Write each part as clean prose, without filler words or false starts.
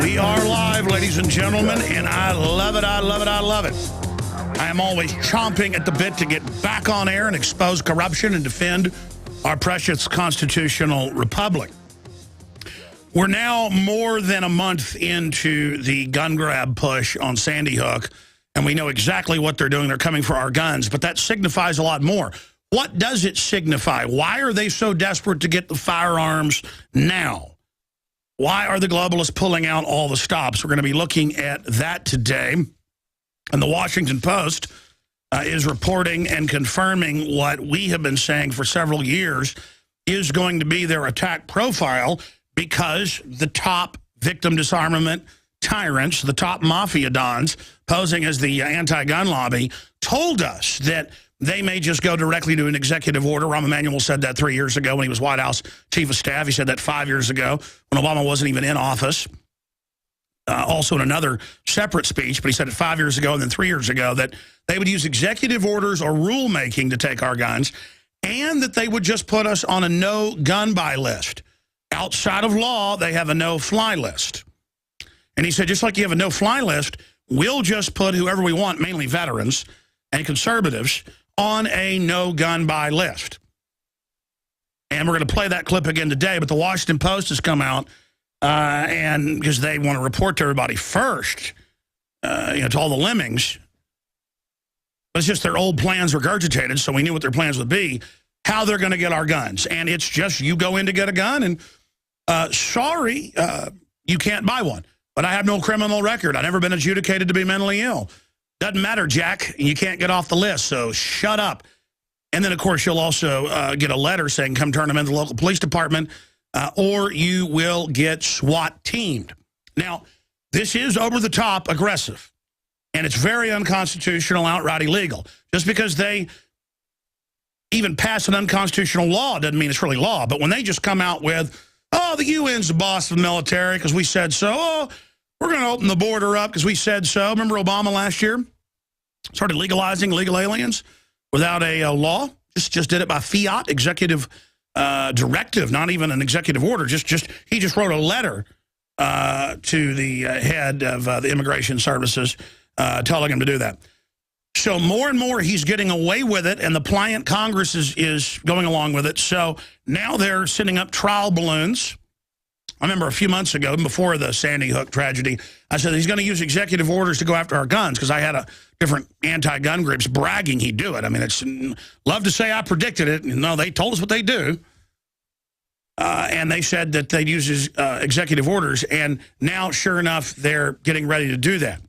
We are live, ladies and gentlemen, and I love it, I love it, I love it. I am always chomping at the bit to get back on air and expose corruption and defend our precious constitutional republic. We're now more than a month into the gun grab push on Sandy Hook, and we know exactly what they're doing. They're coming for our guns, but that signifies a lot more. What does it signify? Why are they so desperate to get the firearms now? Why are the globalists pulling out all the stops? We're going to be looking at that today. And the Washington Post is reporting and confirming what we have been saying for several years is going to be their attack profile, because the top victim disarmament tyrants, the top mafia dons posing as the anti-gun lobby, told us that they may just go directly to an executive order. Rahm Emanuel said that 3 years ago when he was White House Chief of Staff. He said that 5 years ago when Obama wasn't even in office. Also in another separate speech, but he said it 5 years ago and then 3 years ago that they would use executive orders or rulemaking to take our guns, and that they would just put us on a no-gun buy list. Outside of law, they have a no-fly list. And he said, just like you have a no-fly list, we'll just put whoever we want, mainly veterans and conservatives, on a no-gun buy list. And we're going to play that clip again today, but the Washington Post has come out, and because they want to report to everybody first, to all the lemmings. It's just their old plans regurgitated, so we knew what their plans would be, how they're going to get our guns. And it's just you go in to get a gun, and sorry, you can't buy one. But I have no criminal record. I've never been adjudicated to be mentally ill. Doesn't matter, Jack. You can't get off the list, so shut up. And then, of course, you'll also get a letter saying come turn them into the local police department, or you will get SWAT-teamed. Now, this is over-the-top aggressive, and it's very unconstitutional, outright illegal. Just because they even pass an unconstitutional law doesn't mean it's really law. But when they just come out with, oh, the UN's the boss of the military because we said so, oh, we're going to open the border up because we said so. Remember Obama last year started legalizing illegal aliens without a law? Just did it by fiat, executive directive, not even an executive order. He just wrote a letter to the head of the Immigration Services telling him to do that. So more and more he's getting away with it, and the pliant Congress is going along with it. So now they're sending up trial balloons. I remember a few months ago, before the Sandy Hook tragedy, I said he's going to use executive orders to go after our guns, because I had different anti-gun groups bragging he'd do it. I mean, it's love to say I predicted it. No, they told us what they do. And they said that they'd use executive orders, and now, sure enough, they're getting ready to do that.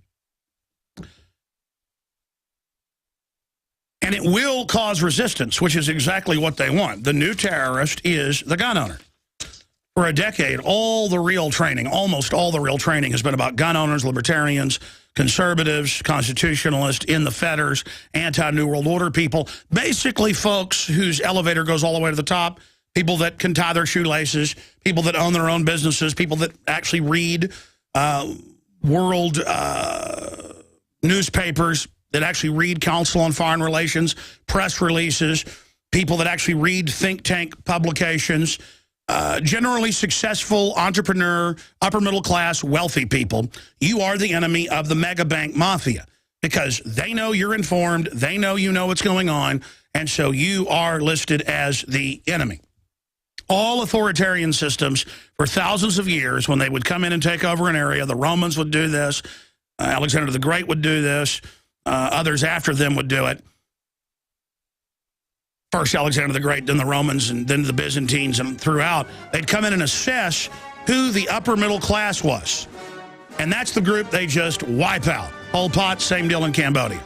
And it will cause resistance, which is exactly what they want. The new terrorist is the gun owner. For a decade, all the real training, almost all the real training, has been about gun owners, libertarians, conservatives, constitutionalists, in the fetters, anti-New World Order people. Basically, folks whose elevator goes all the way to the top, people that can tie their shoelaces, people that own their own businesses, people that actually read world newspapers, that actually read Council on Foreign Relations, press releases, people that actually read think tank publications, generally successful entrepreneur, upper middle class, wealthy people. You are the enemy of the mega bank mafia, because they know you're informed, they know you know what's going on, and so you are listed as the enemy. All authoritarian systems for thousands of years, when they would come in and take over an area, the Romans would do this, Alexander the Great would do this, others after them would do it. First Alexander the Great, then the Romans, and then the Byzantines, and throughout. They'd come in and assess who the upper middle class was. And that's the group they just wipe out. Pol Pot, same deal in Cambodia.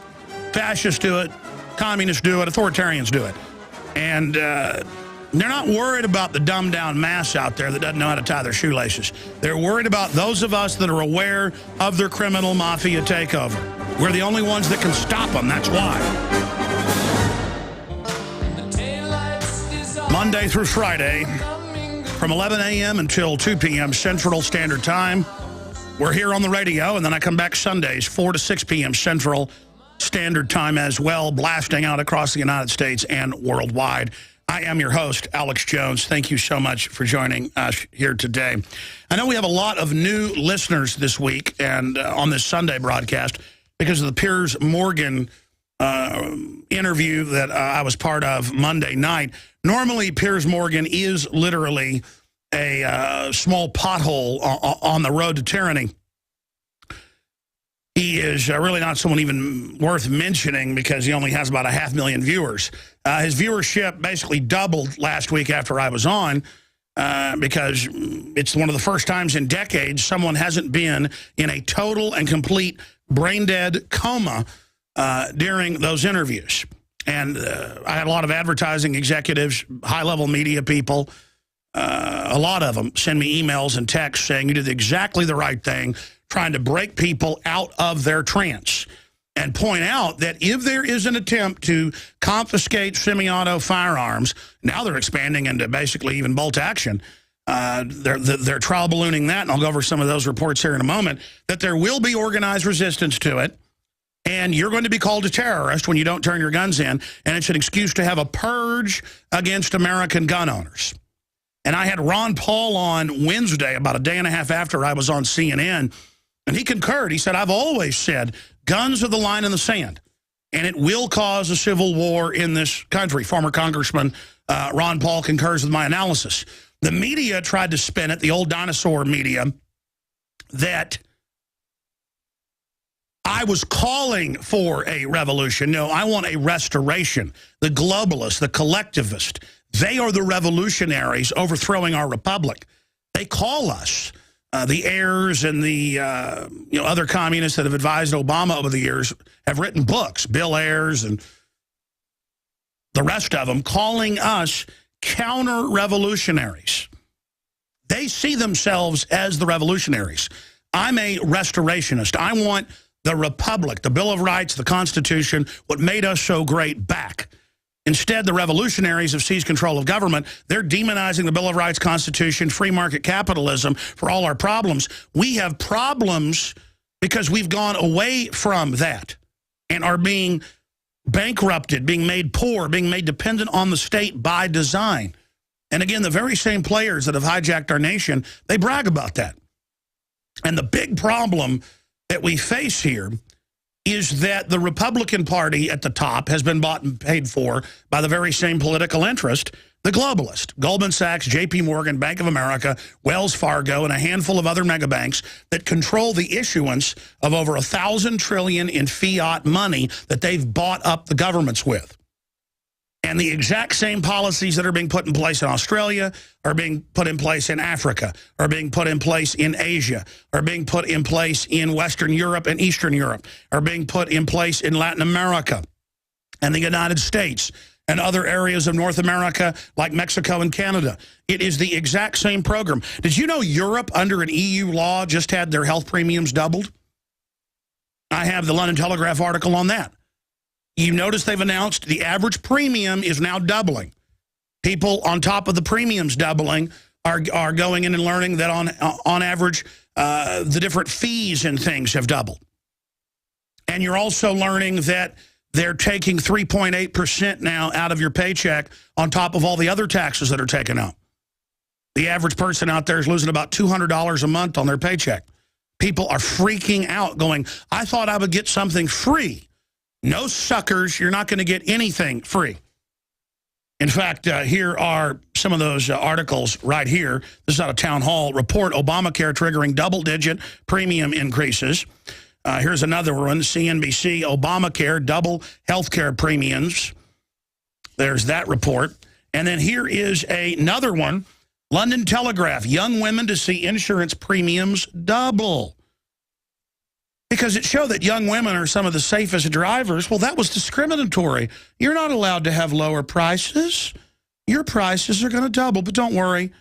Fascists do it, communists do it, authoritarians do it. And they're not worried about the dumbed-down mass out there that doesn't know how to tie their shoelaces. They're worried about those of us that are aware of their criminal mafia takeover. We're the only ones that can stop them, that's why. Monday through Friday, from 11 a.m. until 2 p.m. Central Standard Time. We're here on the radio, and then I come back Sundays, 4 to 6 p.m. Central Standard Time as well, blasting out across the United States and worldwide. I am your host, Alex Jones. Thank you so much for joining us here today. I know we have a lot of new listeners this week and on this Sunday broadcast because of the Piers Morgan interview that I was part of Monday night. Normally, Piers Morgan is literally a small pothole on the road to tyranny. He is really not someone even worth mentioning because he only has about 500,000 viewers. His viewership basically doubled last week after I was on because it's one of the first times in decades someone hasn't been in a total and complete brain-dead coma during those interviews. And I had a lot of advertising executives, high-level media people, a lot of them send me emails and texts saying you did exactly the right thing, trying to break people out of their trance and point out that if there is an attempt to confiscate semi-auto firearms, now they're expanding into basically even bolt action. They're trial ballooning that, and I'll go over some of those reports here in a moment, that there will be organized resistance to it, and you're going to be called a terrorist when you don't turn your guns in, and it's an excuse to have a purge against American gun owners. And I had Ron Paul on Wednesday, about a day and a half after I was on CNN, and he concurred. He said, I've always said guns are the line in the sand, and it will cause a civil war in this country. Former Congressman Ron Paul concurs with my analysis. The media tried to spin it, the old dinosaur media, that I was calling for a revolution. No, I want a restoration. The globalists, the collectivists, they are the revolutionaries overthrowing our republic. They call us. The heirs and the other communists that have advised Obama over the years have written books, Bill Ayers and the rest of them, calling us counter-revolutionaries. They see themselves as the revolutionaries. I'm a restorationist. I want the Republic, the Bill of Rights, the Constitution, what made us so great, back. Instead, the revolutionaries have seized control of government. They're demonizing the Bill of Rights, Constitution, free market capitalism for all our problems. We have problems because we've gone away from that and are being bankrupted, being made poor, being made dependent on the state by design. And again, the very same players that have hijacked our nation, they brag about that. And the big problem that we face here is that the Republican Party at the top has been bought and paid for by the very same political interest, the globalist. Goldman Sachs, J.P. Morgan, Bank of America, Wells Fargo, and a handful of other mega banks that control the issuance of over $1,000 trillion in fiat money that they've bought up the governments with. And the exact same policies that are being put in place in Australia are being put in place in Africa, are being put in place in Asia, are being put in place in Western Europe and Eastern Europe, are being put in place in Latin America and the United States and other areas of North America like Mexico and Canada. It is the exact same program. Did you know Europe, under an EU law, just had their health premiums doubled? I have the London Telegraph article on that. You notice they've announced the average premium is now doubling. People on top of the premiums doubling are going in and learning that on average, the different fees and things have doubled. And you're also learning that they're taking 3.8% now out of your paycheck on top of all the other taxes that are taken out. The average person out there is losing about $200 a month on their paycheck. People are freaking out going, I thought I would get something free. No suckers, you're not going to get anything free. In fact, here are some of those articles right here. This is out of Town Hall. Report Obamacare triggering double-digit premium increases. Here's another one, CNBC, Obamacare, double health care premiums. There's that report. And then here is another one, London Telegraph, young women to see insurance premiums double. Because it showed that young women are some of the safest drivers. Well, that was discriminatory. You're not allowed to have lower prices. Your prices are going to double. But don't worry,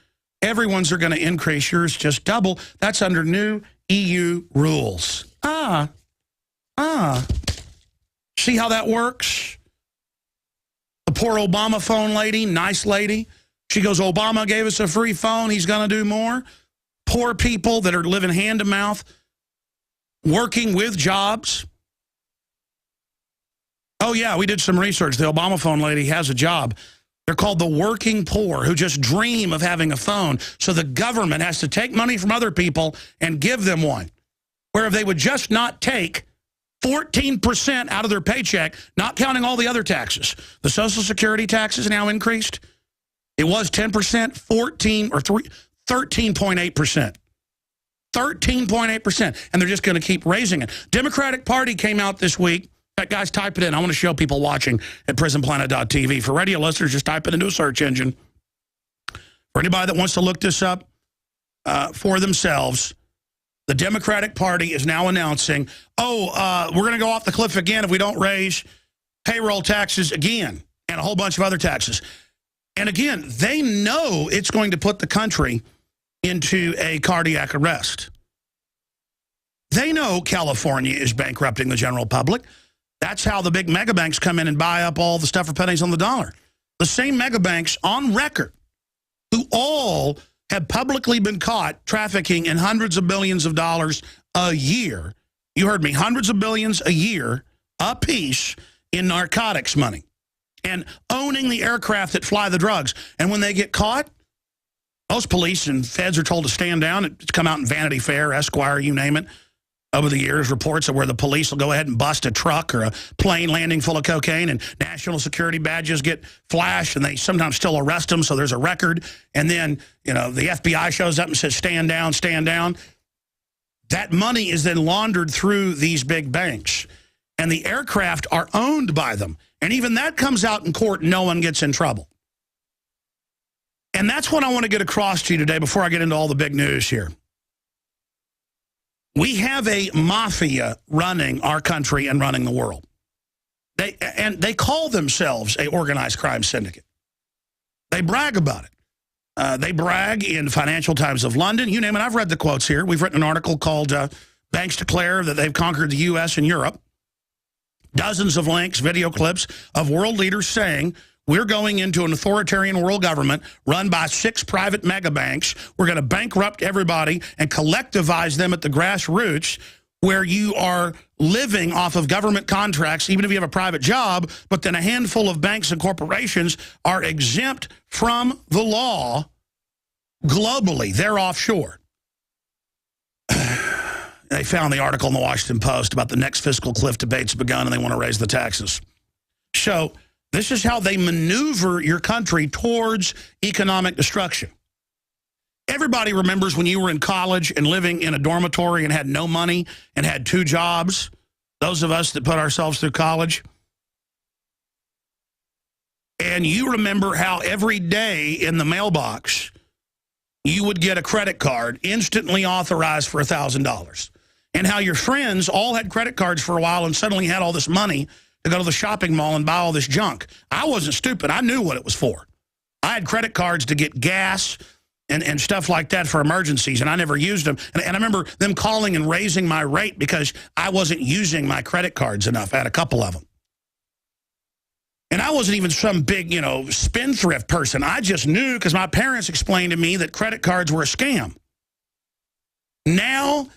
everyone's are going to increase. Yours just double. That's under new EU rules. See how that works? The poor Obama phone lady, nice lady. She goes, Obama gave us a free phone. He's going to do more. Poor people that are living hand to mouth, working with jobs. Oh, yeah, we did some research. The Obama phone lady has a job. They're called the working poor who just dream of having a phone. So the government has to take money from other people and give them one. Where if they would just not take 14% out of their paycheck, not counting all the other taxes. The Social Security tax is now increased. It was 10%, 13.8%. 13.8%. And they're just going to keep raising it. Democratic Party came out this week. In fact, guys, type it in. I want to show people watching at prisonplanet.tv. For radio listeners, just type it into a search engine. For anybody that wants to look this up for themselves, the Democratic Party is now announcing, we're going to go off the cliff again if we don't raise payroll taxes again and a whole bunch of other taxes. And again, they know it's going to put the country into a cardiac arrest. They know California is bankrupting the general public. That's how the big mega banks come in and buy up all the stuff for pennies on the dollar. The same mega banks on record who all have publicly been caught trafficking in hundreds of billions of dollars a year. You heard me, hundreds of billions a year apiece in narcotics money and owning the aircraft that fly the drugs. And when they get caught, most police and feds are told to stand down. It's come out in Vanity Fair, Esquire, you name it. Over the years, reports of where the police will go ahead and bust a truck or a plane landing full of cocaine, and national security badges get flashed, and they sometimes still arrest them, so there's a record. And then, you know, the FBI shows up and says, stand down, stand down. That money is then laundered through these big banks, and the aircraft are owned by them. And even that comes out in court, and no one gets in trouble. And that's what I want to get across to you today before I get into all the big news here. We have a mafia running our country and running the world. They call themselves an organized crime syndicate. They brag about it. They brag in Financial Times of London. You name it. I've read the quotes here. We've written an article called Banks Declare that they've conquered the U.S. and Europe. Dozens of links, video clips of world leaders saying, we're going into an authoritarian world government run by 6 private mega banks. We're going to bankrupt everybody and collectivize them at the grassroots, where you are living off of government contracts, even if you have a private job, but then a handful of banks and corporations are exempt from the law globally. They're offshore. They found the article in the Washington Post about the next fiscal cliff debate's begun, and they want to raise the taxes. So this is how they maneuver your country towards economic destruction. Everybody remembers when you were in college and living in a dormitory and had no money and had 2 jobs, those of us that put ourselves through college. And you remember how every day in the mailbox, you would get a credit card instantly authorized for $1,000. And how your friends all had credit cards for a while and suddenly had all this money to go to the shopping mall and buy all this junk. I wasn't stupid. I knew what it was for. I had credit cards to get gas and stuff like that for emergencies, and I never used them. And I remember them calling and raising my rate because I wasn't using my credit cards enough. I had a couple of them. And I wasn't even some big, spendthrift person. I just knew because my parents explained to me that credit cards were a scam. Now,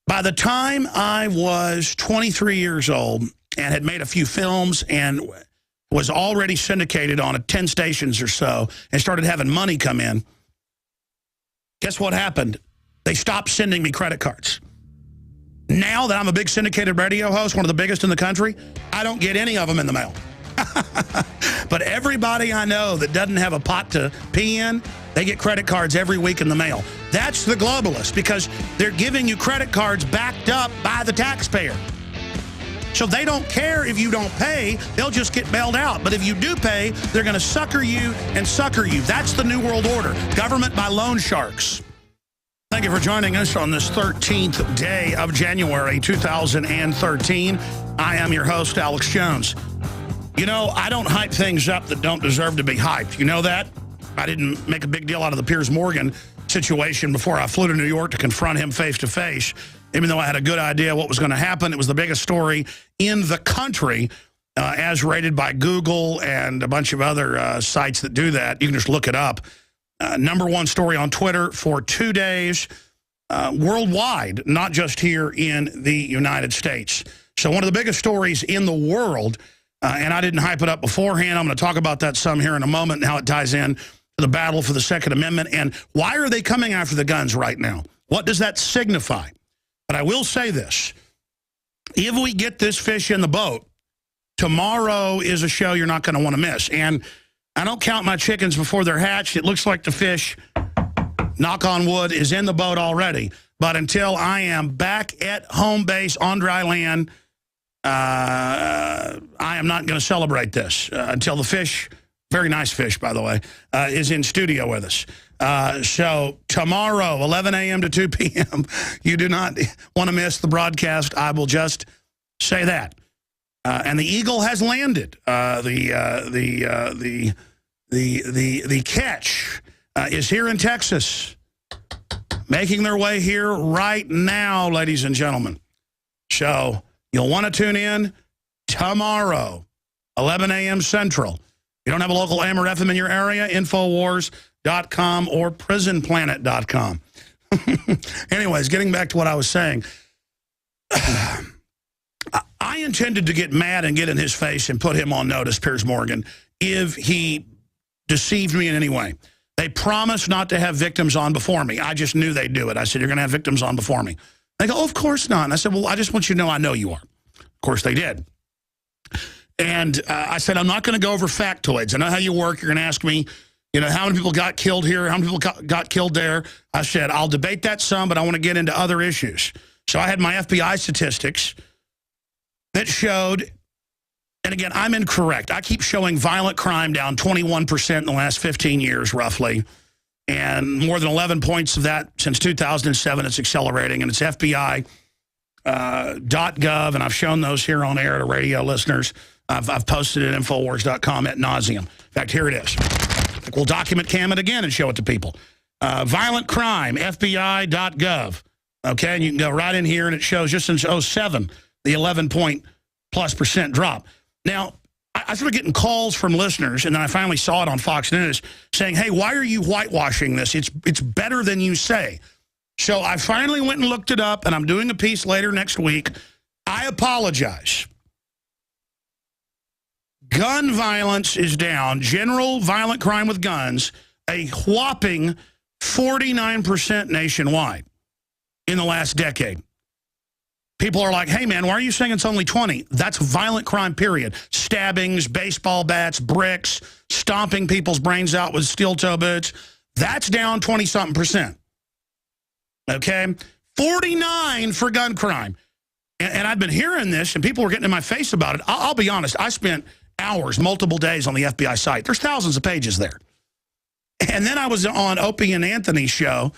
by the time I was 23 years old and had made a few films and was already syndicated on 10 stations or so and started having money come in, guess what happened? They stopped sending me credit cards. Now that I'm a big syndicated radio host, one of the biggest in the country, I don't get any of them in the mail. But everybody I know that doesn't have a pot to pee in, they get credit cards every week in the mail. That's the globalist, because they're giving you credit cards backed up by the taxpayer. So they don't care if you don't pay, they'll just get bailed out. But if you do pay, they're going to sucker you and sucker you. That's the New World Order. Government by loan sharks. Thank you for joining us on this 13th day of January 2013. I am your host, Alex Jones. You know, I don't hype things up that don't deserve to be hyped. You know that? I didn't make a big deal out of the Piers Morgan situation before I flew to New York to confront him face-to-face. Even though I had a good idea what was going to happen, it was the biggest story in the country, as rated by Google and a bunch of other sites that do that. You can just look it up. #1 story on Twitter for 2 days, worldwide, not just here in the United States. So one of the biggest stories in the world and I didn't hype it up beforehand. I'm going to talk about that some here in a moment and how it ties in to the battle for the Second Amendment. And why are they coming after the guns right now? What does that signify? But I will say this. If we get this fish in the boat, tomorrow is a show you're not going to want to miss. And I don't count my chickens before they're hatched. It looks like the fish, knock on wood, is in the boat already. But until I am back at home base on dry land, I am not going to celebrate this until the fish, very nice fish, by the way, is in studio with us. So tomorrow, 11 a.m. to 2 p.m., you do not want to miss the broadcast. I will just say that. And the eagle has landed. The catch is here in Texas, making their way here right now, ladies and gentlemen. So you'll want to tune in tomorrow, 11 a.m. Central. If you don't have a local AM or FM in your area, Infowars.com or PrisonPlanet.com. Anyways, getting back to what I was saying. I intended to get mad and get in his face and put him on notice, Piers Morgan, if he deceived me in any way. They promised not to have victims on before me. I just knew they'd do it. I said, you're going to have victims on before me. They go, oh, of course not. And I said, well, I just want you to know I know you are. Of course they did. And I said, I'm not going to go over factoids. I know how you work. You're going to ask me, you know, how many people got killed here? How many people got killed there? I said, I'll debate that some, but I want to get into other issues. So I had my FBI statistics that showed, and again, I'm incorrect. I keep showing violent crime down 21% in the last 15 years, roughly. And more than 11 points of that since 2007. It's accelerating, and it's FBI.gov, and I've shown those here on air to radio listeners. I've posted it at Infowars.com ad nauseum. In fact, here it is. We'll document cam it again and show it to people. Violent crime, FBI.gov. Okay, and you can go right in here, and it shows just since 07, the 11+% drop. Now, I started getting calls from listeners, and then I finally saw it on Fox News, saying, hey, why are you whitewashing this? It's better than you say. So I finally went and looked it up, and I'm doing a piece later next week. I apologize. Gun violence is down. General violent crime with guns, a whopping 49% nationwide in the last decade. People are like, hey, man, why are you saying it's only 20? That's violent crime, period. Stabbings, baseball bats, bricks, stomping people's brains out with steel toe boots. That's down 20-something%. Okay? 49 for gun crime. And I've been hearing this, and people were getting in my face about it. I'll be honest. I spent hours, multiple days on the FBI site. There's thousands of pages there. And then I was on Opie and Anthony's show,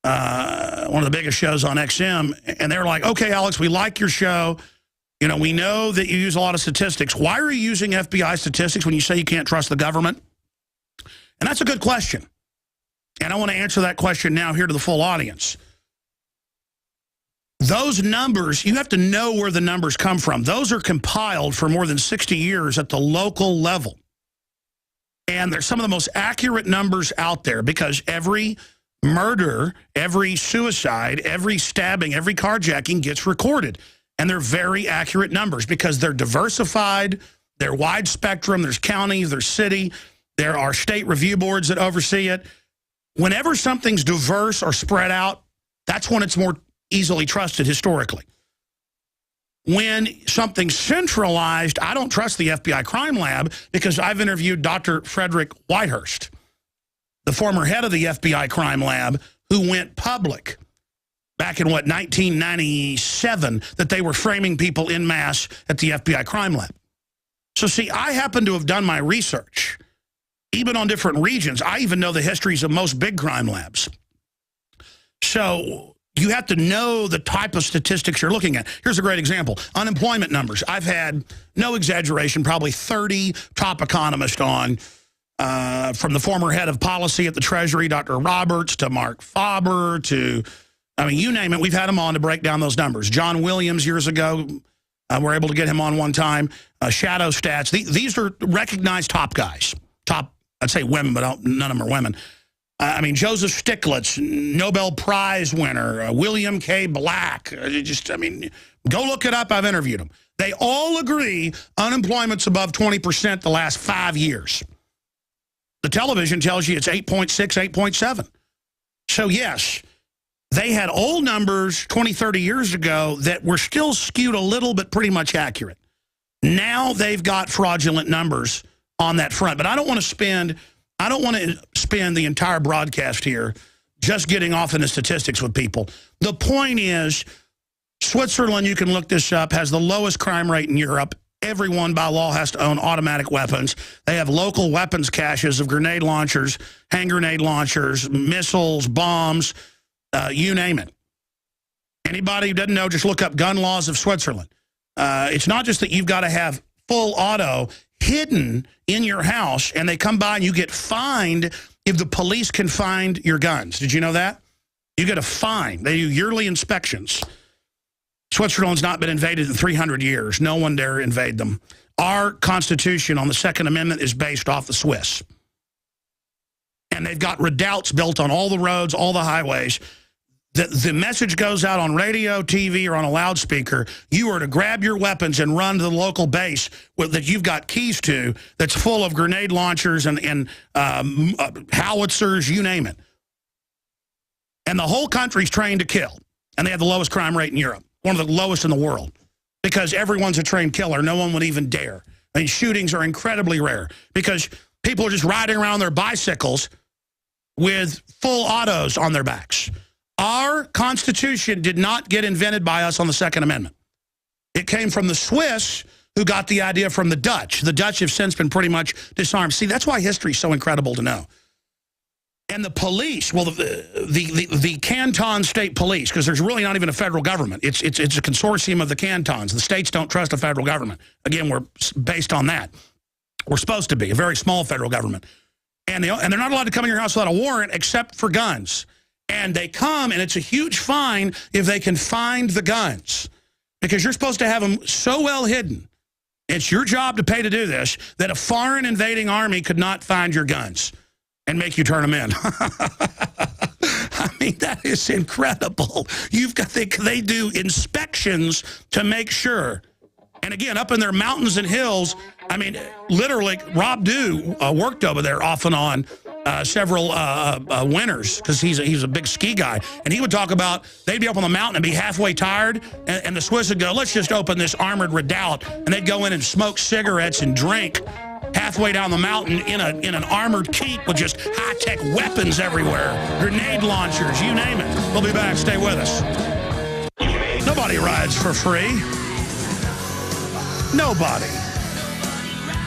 one of the biggest shows on XM, and they were like, okay, Alex, we like your show. You know, we know that you use a lot of statistics. Why are you using FBI statistics when you say you can't trust the government? And that's a good question. And I want to answer that question now here to the full audience. Those numbers, you have to know where the numbers come from. Those are compiled for more than 60 years at the local level. And they're some of the most accurate numbers out there because every murder, every suicide, every stabbing, every carjacking gets recorded. And they're very accurate numbers because they're diversified, they're wide spectrum, there's counties, there's city, there are state review boards that oversee it. Whenever something's diverse or spread out, that's when it's more easily trusted historically. When something's centralized, I don't trust the FBI crime lab because I've interviewed Dr. Frederick Whitehurst, the former head of the FBI crime lab, who went public back in, 1997, that they were framing people en masse at the FBI crime lab. So, see, I happen to have done my research, even on different regions. I even know the histories of most big crime labs. So you have to know the type of statistics you're looking at. Here's a great example. Unemployment numbers. I've had, no exaggeration, probably 30 top economists on, from the former head of policy at the Treasury, Dr. Roberts, to Mark Faber, to, I mean, you name it, we've had them on to break down those numbers. John Williams years ago, we're able to get him on one time. Shadow Stats. These are recognized top guys. Top, I'd say women, but none of them are women. I mean, Joseph Stiglitz, Nobel Prize winner, William K. Black. I mean, go look it up. I've interviewed him. They all agree unemployment's above 20% the last 5 years. The television tells you it's 8.6, 8.7. So, yes, they had old numbers 20, 30 years ago that were still skewed a little, but pretty much accurate. Now they've got fraudulent numbers on that front. But I don't want to spend the entire broadcast here just getting off in the statistics with people. The point is, Switzerland, you can look this up, has the lowest crime rate in Europe. Everyone by law has to own automatic weapons. They have local weapons caches of grenade launchers, hand grenade launchers, missiles, bombs, you name it. Anybody who doesn't know, just look up gun laws of Switzerland. It's not just that you've got to have full auto hidden in your house, and they come by and you get fined if the police can find your guns. Did you know that? You get a fine. They do yearly inspections. Switzerland's not been invaded in 300 years. No one dare invade them. Our Constitution on the Second Amendment is based off the Swiss. And they've got redoubts built on all the roads, all the highways. The message goes out on radio, TV, or on a loudspeaker. You are to grab your weapons and run to the local base that you've got keys to that's full of grenade launchers and howitzers, you name it. And the whole country's trained to kill. And they have the lowest crime rate in Europe. One of the lowest in the world, because everyone's a trained killer. No one would even dare. I mean, shootings are incredibly rare because people are just riding around their bicycles with full autos on their backs. Our Constitution did not get invented by us on the Second Amendment. It came from the Swiss, who got the idea from the Dutch. The Dutch have since been pretty much disarmed. See, that's why history is so incredible to know. And the police, well, the canton state police, because there's really not even a federal government. It's a consortium of the cantons. The states don't trust the federal government. Again, we're based on that. We're supposed to be a very small federal government. And they're not allowed to come in your house without a warrant except for guns. And they come, and it's a huge fine if they can find the guns. Because you're supposed to have them so well hidden. It's your job to pay to do this, that a foreign invading army could not find your guns and make you turn them in. I mean, that is incredible. They do inspections to make sure. And again, up in their mountains and hills, I mean, literally, Rob Dew worked over there off and on several winters because he's a big ski guy. And he would talk about they'd be up on the mountain and be halfway tired, and the Swiss would go, let's just open this armored redoubt. And they'd go in and smoke cigarettes and drink halfway down the mountain in an armored keep with just high-tech weapons everywhere, grenade launchers, you name it. We'll be back. Stay with us. Nobody rides for free. Nobody.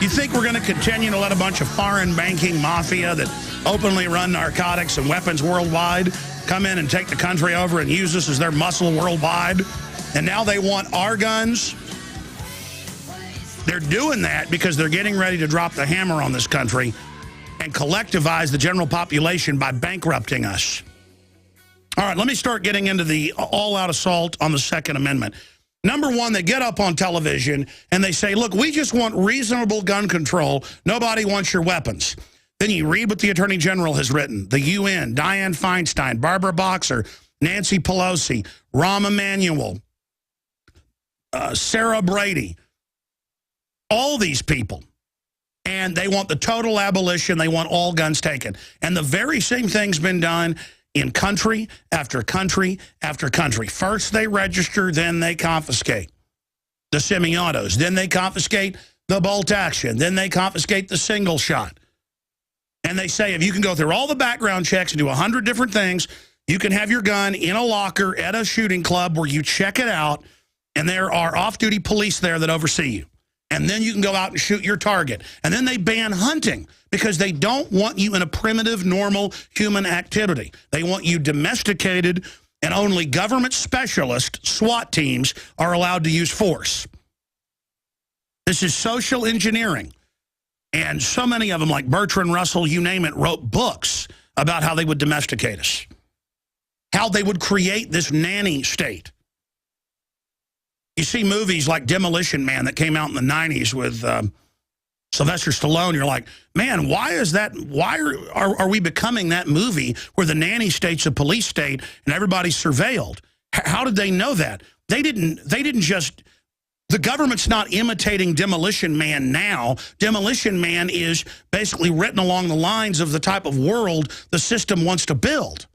You think we're going to continue to let a bunch of foreign banking mafia that openly run narcotics and weapons worldwide come in and take the country over and use us as their muscle worldwide? And now they want our guns? They're doing that because they're getting ready to drop the hammer on this country and collectivize the general population by bankrupting us. All right, let me start getting into the all-out assault on the Second Amendment. Number one, they get up on television and they say, look, we just want reasonable gun control. Nobody wants your weapons. Then you read what the Attorney General has written, the UN, Dianne Feinstein, Barbara Boxer, Nancy Pelosi, Rahm Emanuel, Sarah Brady, all these people. And they want the total abolition. They want all guns taken. And the very same thing's been done in country after country after country. First they register, then they confiscate the semi-autos. Then they confiscate the bolt action. Then they confiscate the single shot. And they say if you can go through all the background checks and do 100 different things, you can have your gun in a locker at a shooting club where you check it out, and there are off-duty police there that oversee you. And then you can go out and shoot your target. And then they ban hunting because they don't want you in a primitive, normal human activity. They want you domesticated, and only government specialist SWAT teams are allowed to use force. This is social engineering. And so many of them, like Bertrand Russell, you name it, wrote books about how they would domesticate us, how they would create this nanny state. You see movies like Demolition Man that came out in the 90s with Sylvester Stallone. You're like, man, why is that? Why are we becoming that movie where the nanny state's a police state and everybody's surveilled? How did they know that? They didn't just The government's not imitating Demolition Man now. Demolition Man is basically written along the lines of the type of world the system wants to build.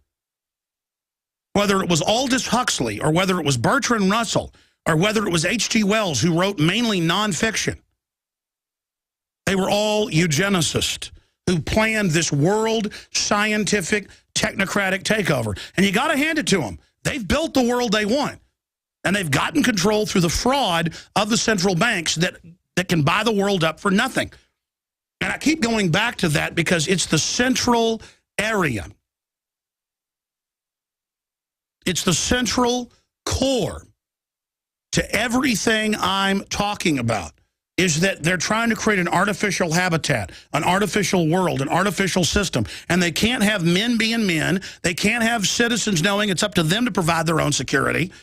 Whether it was Aldous Huxley, or whether it was Bertrand Russell, or whether it was H.G. Wells, who wrote mainly nonfiction, they were all eugenicists who planned this world scientific technocratic takeover. And you got to hand it to them. They've built the world they want. And they've gotten control through the fraud of the central banks that can buy the world up for nothing. And I keep going back to that because it's the central area. It's the central core to everything I'm talking about, is that they're trying to create an artificial habitat, an artificial world, an artificial system. And they can't have men being men. They can't have citizens knowing it's up to them to provide their own security.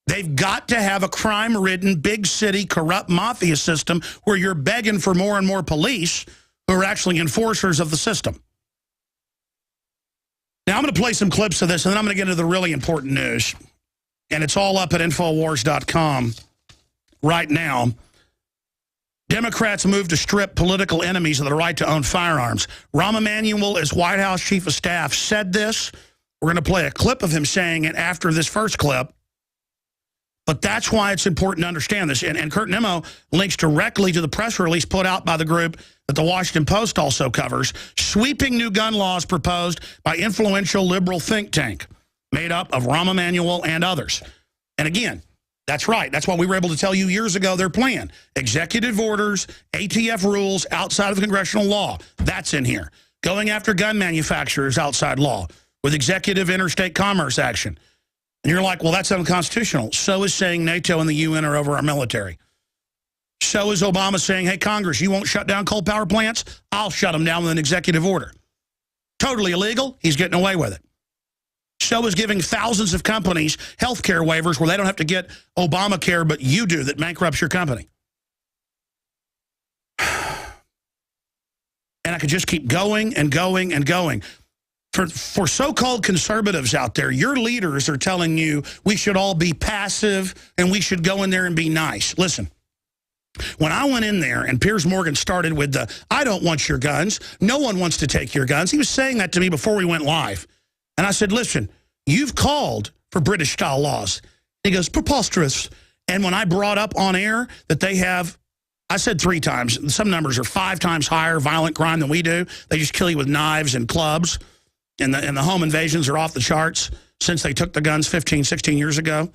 They've got to have a crime-ridden, big city, corrupt mafia system where you're begging for more and more police who are actually enforcers of the system. Now, I'm going to play some clips of this, and then I'm going to get into the really important news. And it's all up at Infowars.com right now. Democrats move to strip political enemies of the right to own firearms. Rahm Emanuel, as White House Chief of Staff, said this. We're going to play a clip of him saying it after this first clip. But that's why it's important to understand this. And Kurt Nimmo links directly to the press release put out by the group that the Washington Post also covers. Sweeping new gun laws proposed by influential liberal think tank made up of Rahm Emanuel and others. And again, that's right. That's why we were able to tell you years ago their plan. Executive orders, ATF rules outside of congressional law. That's in here. Going after gun manufacturers outside law with executive interstate commerce action. And you're like, well, that's unconstitutional. So is saying NATO and the UN are over our military. So is Obama saying, hey, Congress, you won't shut down coal power plants? I'll shut them down with an executive order. Totally illegal. He's getting away with it. So is giving thousands of companies health care waivers where they don't have to get Obamacare, but you do, that bankrupts your company. And I could just keep going and going and going. For so-called conservatives out there, your leaders are telling you we should all be passive and we should go in there and be nice. Listen, when I went in there and Piers Morgan started with the, I don't want your guns, no one wants to take your guns. He was saying that to me before we went live. And I said, listen, you've called for British-style laws. He goes, preposterous. And when I brought up on air that they have, I said 3 times, some numbers are 5 times higher violent crime than we do. They just kill you with knives and clubs. And the home invasions are off the charts since they took the guns 15, 16 years ago.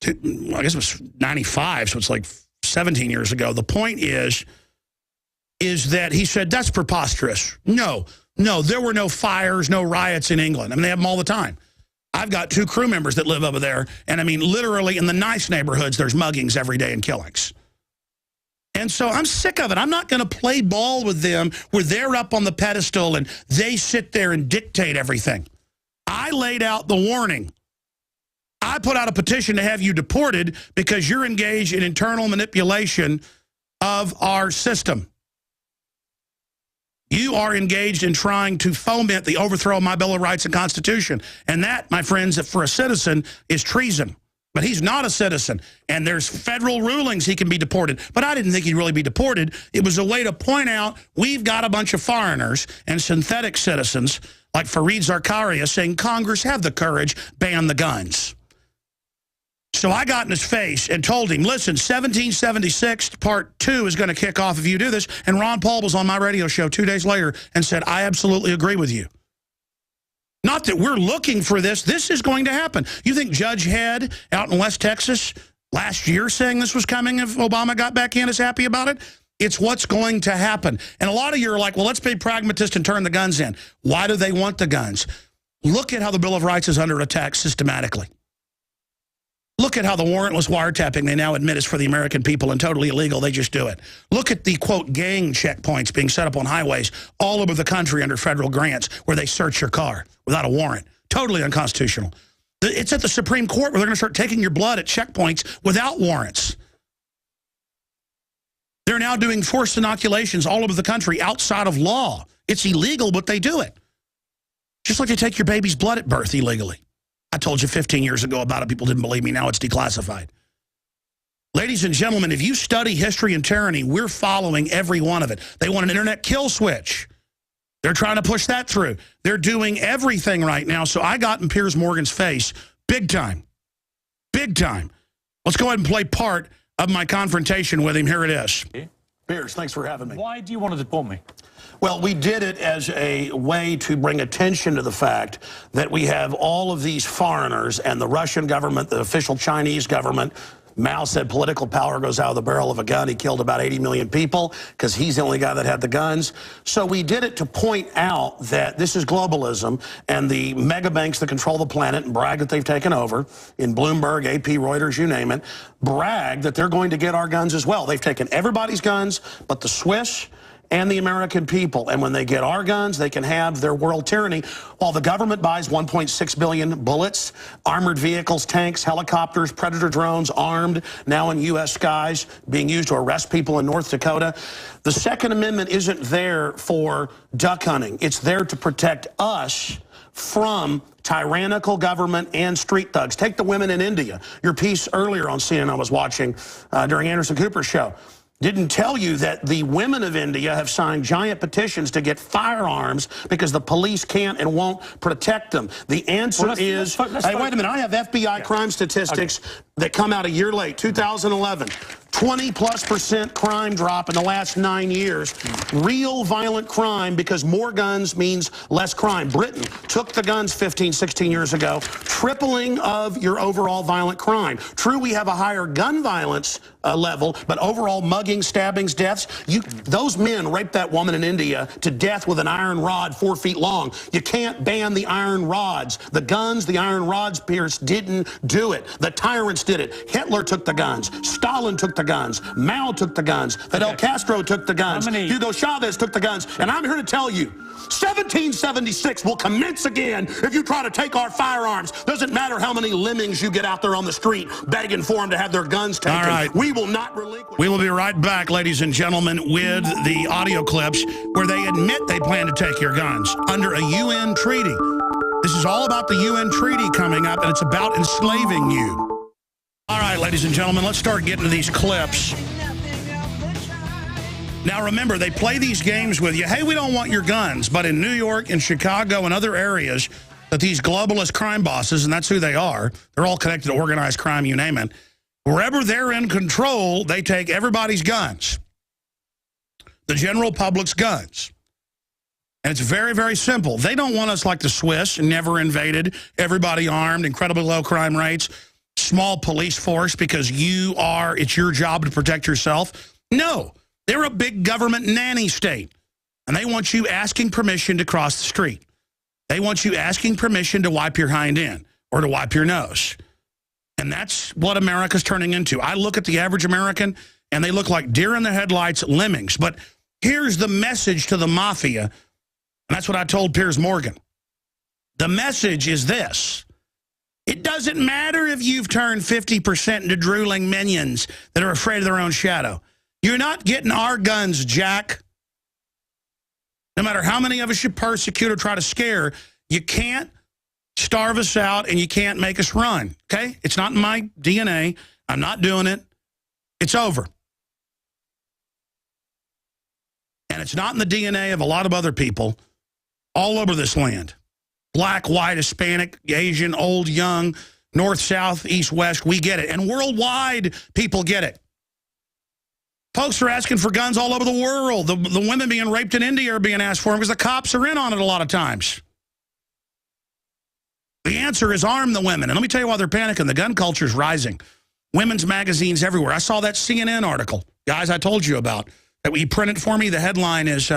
I guess it was 95, so it's like 17 years ago. The point is that he said, that's preposterous. No, there were no fires, no riots in England. I mean, they have them all the time. I've got 2 crew members that live over there. And I mean, literally in the nice neighborhoods, there's muggings every day and killings. And so I'm sick of it. I'm not going to play ball with them where they're up on the pedestal and they sit there and dictate everything. I laid out the warning. I put out a petition to have you deported because you're engaged in internal manipulation of our system. You are engaged in trying to foment the overthrow of my Bill of Rights and Constitution. And that, my friends, for a citizen is treason. But he's not a citizen, and there's federal rulings he can be deported. But I didn't think he'd really be deported. It was a way to point out we've got a bunch of foreigners and synthetic citizens like Fareed Zakaria saying, Congress, have the courage, ban the guns. So I got in his face and told him, listen, 1776 Part 2 is going to kick off if you do this. And Ron Paul was on my radio show 2 days later and said, I absolutely agree with you. Not that we're looking for this. This is going to happen. You think Judge Head out in West Texas last year saying this was coming if Obama got back in is happy about it? It's what's going to happen. And a lot of you are like, well, let's be pragmatist and turn the guns in. Why do they want the guns? Look at how the Bill of Rights is under attack systematically. Look at how the warrantless wiretapping they now admit is for the American people and totally illegal. They just do it. Look at the, quote, gang checkpoints being set up on highways all over the country under federal grants where they search your car without a warrant. Totally unconstitutional. It's at the Supreme Court where they're going to start taking your blood at checkpoints without warrants. They're now doing forced inoculations all over the country outside of law. It's illegal, but they do it. Just like they take your baby's blood at birth illegally. I told you 15 years ago about it. People didn't believe me. Now it's declassified. Ladies and gentlemen, if you study history and tyranny, we're following every one of it. They want an internet kill switch. They're trying to push that through. They're doing everything right now. So I got in Piers Morgan's face big time. Big time. Let's go ahead and play part of my confrontation with him. Here it is. Piers, thanks for having me. Why do you want to deport me? Well, we did it as a way to bring attention to the fact that we have all of these foreigners and the Russian government, the official Chinese government. Mao said political power goes out of the barrel of a gun. He killed about 80 million people because he's the only guy that had the guns. So we did it to point out that this is globalism, and the mega banks that control the planet and brag that they've taken over, in Bloomberg, AP, Reuters, you name it, brag that they're going to get our guns as well. They've taken everybody's guns but the Swiss and the American people. And when they get our guns, they can have their world tyranny while the government buys 1.6 billion bullets, armored vehicles, tanks, helicopters, Predator drones, armed, now in U.S. skies, being used to arrest people in North Dakota. The Second Amendment isn't there for duck hunting. It's there to protect us from tyrannical government and street thugs. Take the women in India. Your piece earlier on CNN I was watching during Anderson Cooper's show didn't tell you that the women of India have signed giant petitions to get firearms because the police can't and won't protect them. The answer is, hey, wait a minute, I have FBI crime statistics that come out a year late, 2011. 20+% crime drop in the last 9 years. Real violent crime, because more guns means less crime. Britain took the guns 15, 16 years ago, tripling of your overall violent crime. True, we have a higher gun violence level, but overall mugging, stabbings, deaths, those men raped that woman in India to death with an iron rod 4 feet long. You can't ban the iron rods. The guns, the iron rods, Pierce, didn't do it. The tyrants did it. Hitler took the guns. Stalin took the guns. Mao took the guns. Fidel Castro took the guns. Hugo Chavez took the guns. And I'm here to tell you, 1776 will commence again if you try to take our firearms. Doesn't matter how many lemmings you get out there on the street begging for them to have their guns taken. All right. We will not relinquish. We will be right back, ladies and gentlemen, with the audio clips where they admit they plan to take your guns under a UN treaty. This is all about the UN treaty coming up, and it's about enslaving you. All right, ladies and gentlemen, let's start getting to these clips. Now, remember, they play these games with you. Hey, we don't want your guns. But in New York and Chicago and other areas, that these globalist crime bosses, and that's who they are, they're all connected to organized crime, you name it. Wherever they're in control, they take everybody's guns, the general public's guns. And it's very, very simple. They don't want us like the Swiss, never invaded, everybody armed, incredibly low crime rates, small police force because it's your job to protect yourself. No, they're a big government nanny state, and they want you asking permission to cross the street. They want you asking permission to wipe your hind end or to wipe your nose. And that's what America's turning into. I look at the average American, and they look like deer in the headlights, lemmings. But here's the message to the mafia, and that's what I told Piers Morgan. The message is this. It doesn't matter if you've turned 50% into drooling minions that are afraid of their own shadow. You're not getting our guns, Jack. No matter how many of us you persecute or try to scare, you can't starve us out and you can't make us run, okay? It's not in my DNA. I'm not doing it. It's over. And it's not in the DNA of a lot of other people all over this land. Black, white, Hispanic, Asian, old, young, north, south, east, west, we get it. And worldwide, people get it. Folks are asking for guns all over the world. The women being raped in India are being asked for them because the cops are in on it a lot of times. The answer is arm the women. And let me tell you why they're panicking. The gun culture is rising. Women's magazines everywhere. I saw that CNN article, guys, I told you about, that he printed for me. The headline is...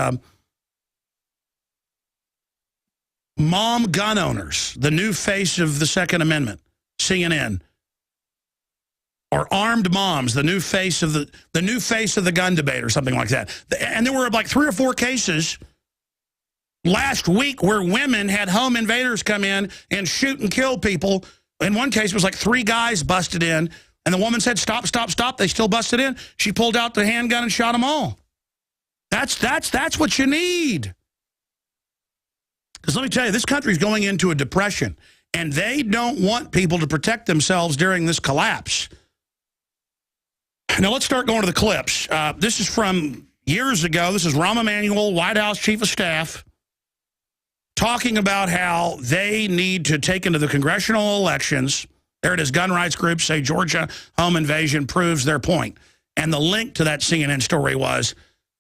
Mom gun owners, the new face of the Second Amendment, CNN. Or armed moms, the new face of the gun debate or something like that. And there were like 3 or 4 cases last week where women had home invaders come in and shoot and kill people. In one case, it was like 3 guys busted in, and the woman said, stop, stop, stop. They still busted in. She pulled out the handgun and shot them all. That's what you need. Because let me tell you, this country's going into a depression, and they don't want people to protect themselves during this collapse. Now let's start going to the clips. This is from years ago. This is Rahm Emanuel, White House Chief of Staff, talking about how they need to take into the congressional elections. There it is, gun rights groups say Georgia home invasion proves their point. And the link to that CNN story was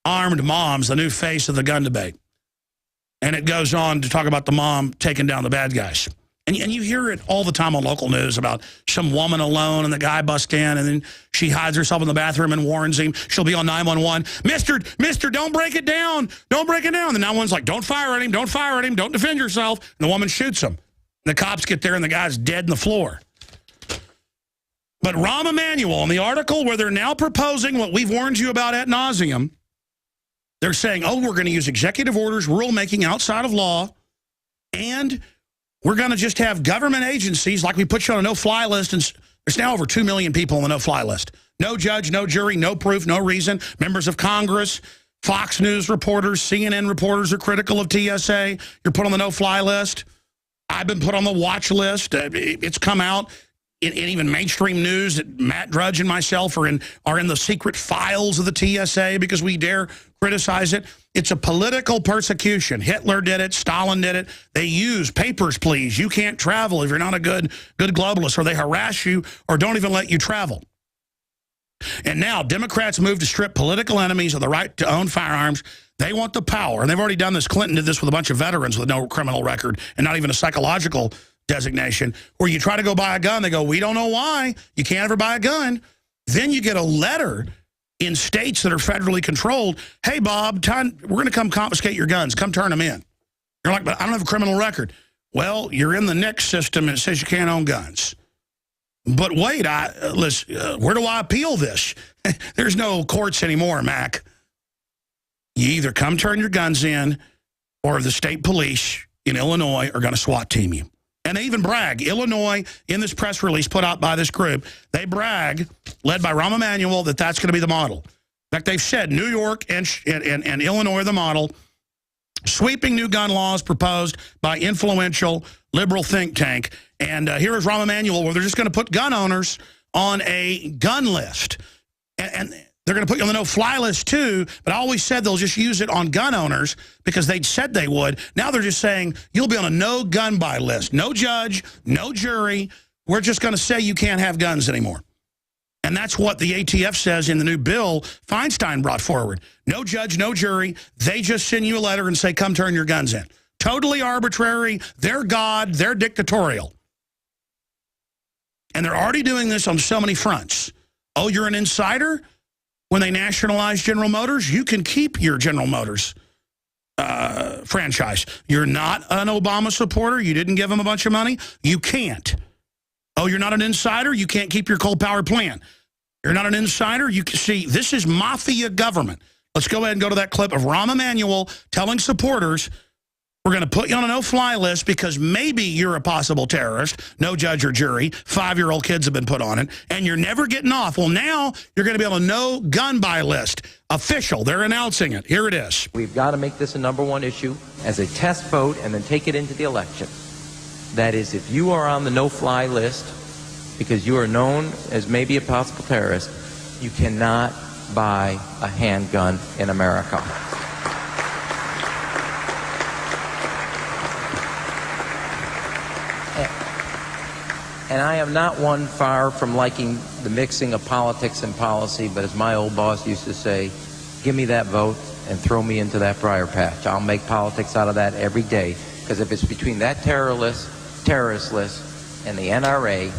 armed moms, the new face of the gun debate. And it goes on to talk about the mom taking down the bad guys. And you hear it all the time on local news about some woman alone and the guy busts in and then she hides herself in the bathroom and warns him. She'll be on 911. Mister, don't break it down. Don't break it down. And the 911's like, don't fire at him. Don't fire at him. Don't defend yourself. And the woman shoots him. And the cops get there and the guy's dead on the floor. But Rahm Emanuel, in the article where they're now proposing what we've warned you about ad nauseum, they're saying, oh, we're going to use executive orders, rulemaking outside of law, and we're going to just have government agencies, like we put you on a no-fly list, and there's now over 2 million people on the no-fly list. No judge, no jury, no proof, no reason. Members of Congress, Fox News reporters, CNN reporters are critical of TSA. You're put on the no-fly list. I've been put on the watch list. It's come out in even mainstream news that Matt Drudge and myself are in the secret files of the TSA because we dare criticize it. It's a political persecution. Hitler did it. Stalin did it. They use papers, please. You can't travel if you're not a good globalist, or they harass you or don't even let you travel. And now Democrats move to strip political enemies of the right to own firearms. They want the power. And they've already done this. Clinton did this with a bunch of veterans with no criminal record and not even a psychological designation, where you try to go buy a gun. They go, we don't know why. You can't ever buy a gun. Then you get a letter in states that are federally controlled. Hey, Bob, we're going to come confiscate your guns. Come turn them in. You're like, but I don't have a criminal record. Well, you're in the NICS system and it says you can't own guns. But wait, where do I appeal this? There's no courts anymore, Mac. You either come turn your guns in or the state police in Illinois are going to SWAT team you. And they even brag. Illinois, in this press release put out by this group, they brag, led by Rahm Emanuel, that that's going to be the model. In fact, they've said New York and Illinois are the model. Sweeping new gun laws proposed by influential liberal think tank. And here is Rahm Emanuel, where they're just going to put gun owners on a gun list. And they're going to put you on the no-fly list, too, but I always said they'll just use it on gun owners because they'd said they would. Now they're just saying you'll be on a no-gun-buy list. No judge, no jury. We're just going to say you can't have guns anymore. And that's what the ATF says in the new bill Feinstein brought forward. No judge, no jury. They just send you a letter and say, come turn your guns in. Totally arbitrary. They're God. They're dictatorial. And they're already doing this on so many fronts. Oh, you're an insider? When they nationalized General Motors, you can keep your General Motors franchise. You're not an Obama supporter. You didn't give him a bunch of money. You can't. Oh, you're not an insider. You can't keep your coal-powered plant. You're not an insider. You can see, this is mafia government. Let's go ahead and go to that clip of Rahm Emanuel telling supporters, we're going to put you on a no-fly list because maybe you're a possible terrorist. No judge or jury. 5-year-old kids have been put on it. And you're never getting off. Well, now you're going to be on a no-gun-buy list. Official. They're announcing it. Here it is. We've got to make this a #1 issue as a test vote and then take it into the election. That is, if you are on the no-fly list because you are known as maybe a possible terrorist, you cannot buy a handgun in America. And I am not one far from liking the mixing of politics and policy, but as my old boss used to say, give me that vote and throw me into that briar patch. I'll make politics out of that every day, because if it's between that terrorist list and the NRA,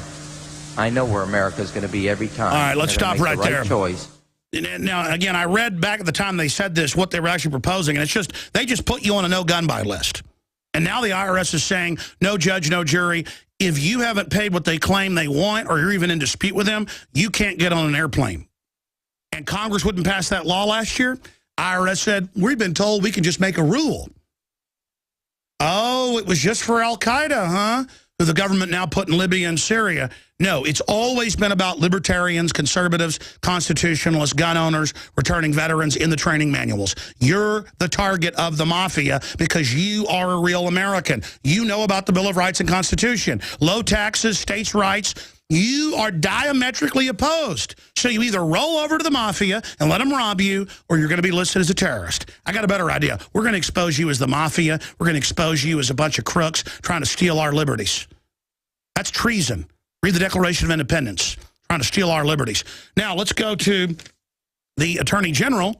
I know where America is going to be every time. All right, let's stop right there. Choice. Now, again, I read back at the time they said this, what they were actually proposing, and it's just, they just put you on a no-gun-buy list. And now the IRS is saying, no judge, no jury. If you haven't paid what they claim they want, or you're even in dispute with them, you can't get on an airplane. And Congress wouldn't pass that law last year. IRS said, we've been told we can just make a rule. Oh, it was just for Al-Qaeda, huh? Who the government now put in Libya and Syria. No, it's always been about libertarians, conservatives, constitutionalists, gun owners, returning veterans in the training manuals. You're the target of the mafia because you are a real American. You know about the Bill of Rights and Constitution. Low taxes, states' rights, You are diametrically opposed. So you either roll over to the mafia and let them rob you, or you're going to be listed as a terrorist. I got a better idea. We're going to expose you as the mafia. We're going to expose you as a bunch of crooks trying to steal our liberties. That's treason. Read the Declaration of Independence. Trying to steal our liberties. Now, let's go to the Attorney General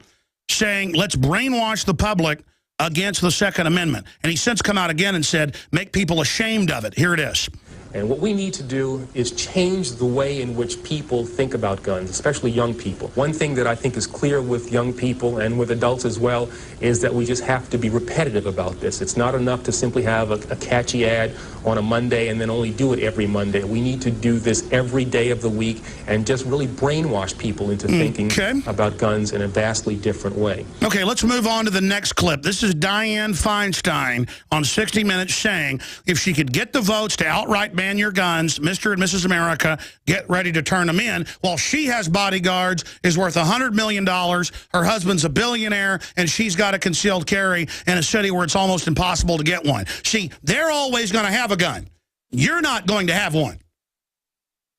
saying, let's brainwash the public against the Second Amendment. And he's since come out again and said, make people ashamed of it. Here it is. And what we need to do is change the way in which people think about guns, especially young people. One thing that I think is clear with young people and with adults as well is that we just have to be repetitive about this. It's not enough to simply have a catchy ad on a Monday and then only do it every Monday. We need to do this every day of the week and just really brainwash people into thinking about guns in a vastly different way. Okay, let's move on to the next clip. This is Dianne Feinstein on 60 Minutes saying if she could get the votes to outright ban your guns, Mr. and Mrs. America, get ready to turn them in, while she has bodyguards, is worth $100 million, her husband's a billionaire, and she's got a concealed carry in a city where it's almost impossible to get one. See, they're always going to have a gun. You're not going to have one.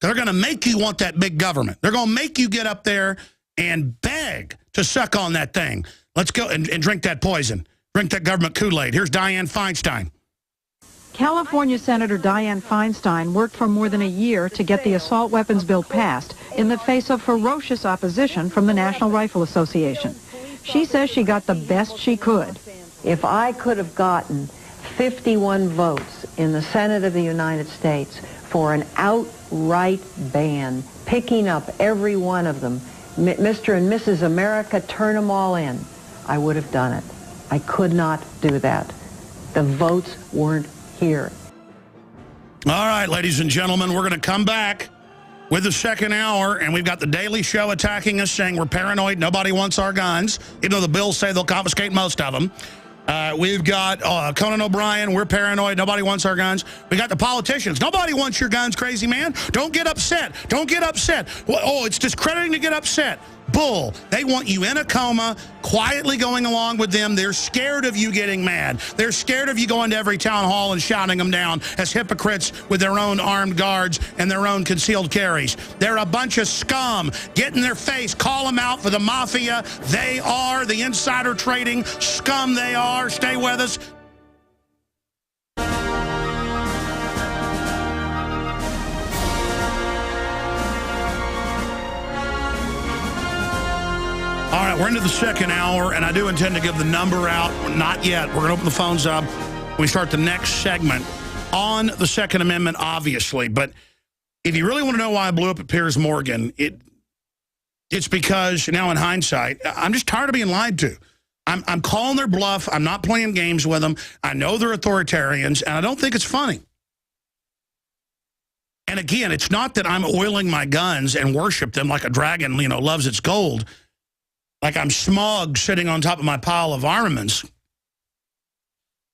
They're going to make you want that big government. They're going to make you get up there and beg to suck on that thing. Let's go and drink that poison. Drink that government Kool-Aid. Here's Dianne Feinstein. California Senator Dianne Feinstein worked for more than a year to get the assault weapons bill passed in the face of ferocious opposition from the National Rifle Association. She says she got the best she could. If I could have gotten 51 votes in the Senate of the United States for an outright ban, picking up every one of them, Mr. and Mrs. America, turn them all in, I would have done it. I could not do that. The votes weren't here. All right, ladies and gentlemen, we're going to come back with the second hour, and we've got the Daily Show attacking us, saying we're paranoid, nobody wants our guns, even though the bills say they'll confiscate most of them. We've got Conan O'Brien, we're paranoid, nobody wants our guns. We got the politicians, nobody wants your guns, crazy man. Don't get upset. Don't get upset. Oh, it's discrediting to get upset. Bull. They want you in a coma, quietly going along with them. They're scared of you getting mad. They're scared of you going to every town hall and shouting them down as hypocrites with their own armed guards and their own concealed carries. They're a bunch of scum. Get in their face. Call them out for the mafia. They are the insider trading scum they are. Stay with us. All right, we're into the second hour, and I do intend to give the number out. Not yet. We're going to open the phones up. We start the next segment on the Second Amendment, obviously. But if you really want to know why I blew up at Piers Morgan, it's because, now in hindsight, I'm just tired of being lied to. I'm calling their bluff. I'm not playing games with them. I know they're authoritarians, and I don't think it's funny. And again, it's not that I'm oiling my guns and worship them like a dragon, loves its gold. Like I'm smug sitting on top of my pile of armaments.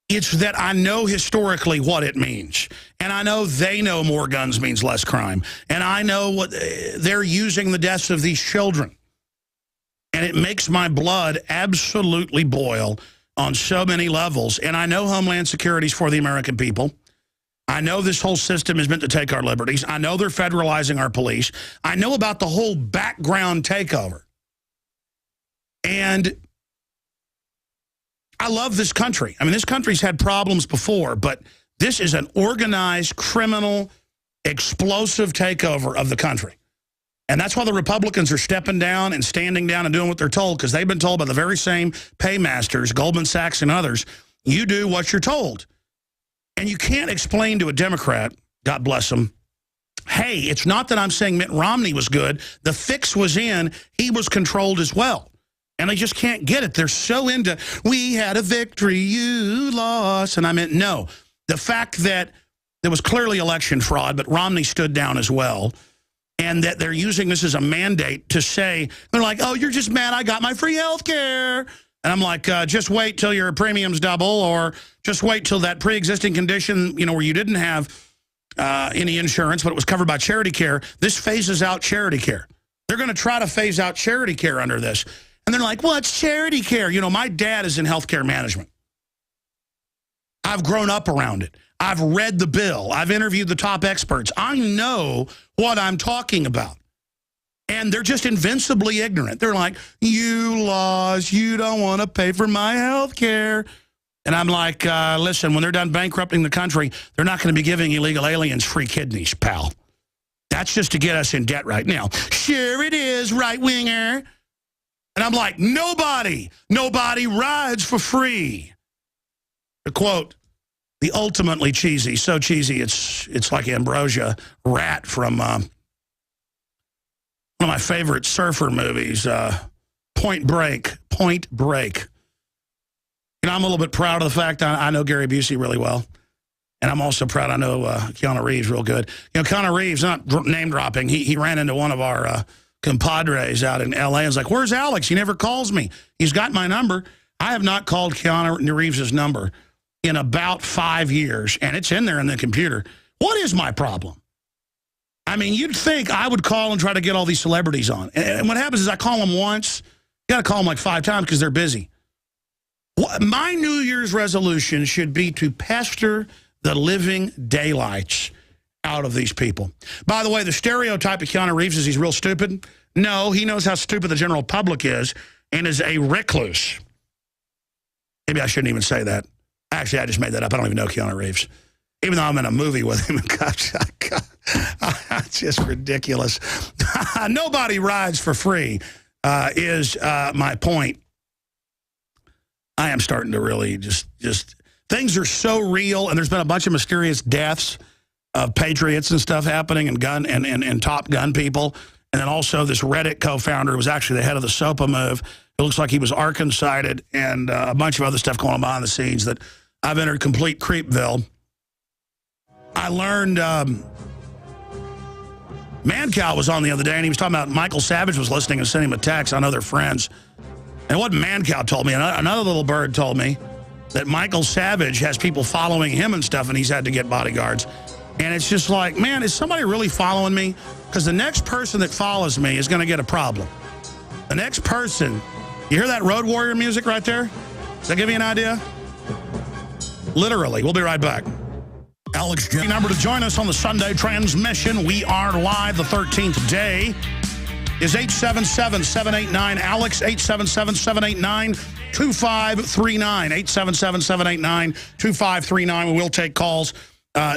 It's that I know historically what it means. And I know they know more guns means less crime. And I know what they're using the deaths of these children. And it makes my blood absolutely boil on so many levels. And I know Homeland Security is for the American people. I know this whole system is meant to take our liberties. I know they're federalizing our police. I know about the whole background takeover. And I love this country. I mean, this country's had problems before, but this is an organized, criminal, explosive takeover of the country. And that's why the Republicans are stepping down and standing down and doing what they're told, because they've been told by the very same paymasters, Goldman Sachs and others, you do what you're told. And you can't explain to a Democrat, God bless them, hey, it's not that I'm saying Mitt Romney was good. The fix was in. He was controlled as well. And they just can't get it. They're so into, we had a victory, you lost. And I meant, no. The fact that there was clearly election fraud, but Romney stood down as well, and that they're using this as a mandate to say, they're like, oh, you're just mad I got my free health care. And I'm like, just wait till your premiums double, or just wait till that pre-existing condition, where you didn't have any insurance, but it was covered by charity care. This phases out charity care. They're going to try to phase out charity care under this. And they're like, well, it's charity care. My dad is in healthcare management. I've grown up around it. I've read the bill. I've interviewed the top experts. I know what I'm talking about. And they're just invincibly ignorant. They're like, you laws, you don't want to pay for my health care. And I'm like, listen, when they're done bankrupting the country, they're not going to be giving illegal aliens free kidneys, pal. That's just to get us in debt right now. Sure it is, right-winger. And I'm like, nobody rides for free. To quote, the ultimately cheesy, so cheesy it's like Ambrosia Rat from one of my favorite surfer movies, Point Break. Point Break. You know, I'm a little bit proud of the fact I know Gary Busey really well. And I'm also proud I know Keanu Reeves real good. You know, Keanu Reeves, not name dropping, he ran into one of our compadres out in L.A. and was like, where's Alex? He never calls me. He's got my number. I have not called Keanu Reeves' number in about 5 years, and it's in there in the computer. What is my problem? I mean, you'd think I would call and try to get all these celebrities on. And what happens is I call them once. You got to call them like 5 times because they're busy. My New Year's resolution should be to pester the living daylights out of these people. By the way, the stereotype of Keanu Reeves is he's real stupid. No, he knows how stupid the general public is and is a recluse. Maybe I shouldn't even say that. Actually, I just made that up. I don't even know Keanu Reeves. Even though I'm in a movie with him. Gosh, it's just ridiculous. Nobody rides for free is my point. I am starting to really just things are so real, and there's been a bunch of mysterious deaths of patriots and stuff happening and top gun people. And then also this Reddit co-founder was actually the head of the SOPA move. It looks like he was Arkansided and a bunch of other stuff going on behind the scenes that I've entered complete creepville. I learned Mancow was on the other day, and he was talking about Michael Savage was listening and sent him a text. I know they're friends. And what Mancow told me, another little bird told me that Michael Savage has people following him and stuff, and he's had to get bodyguards. And it's just like, man, is somebody really following me? Because the next person that follows me is going to get a problem. The next person, you hear that Road Warrior music right there? Does that give you an idea? Literally. We'll be right back. Alex J. Number to join us on the Sunday transmission. We are live. The 13th day is 877-789-ALEX, 877-789-2539, 877-789-2539. We will take calls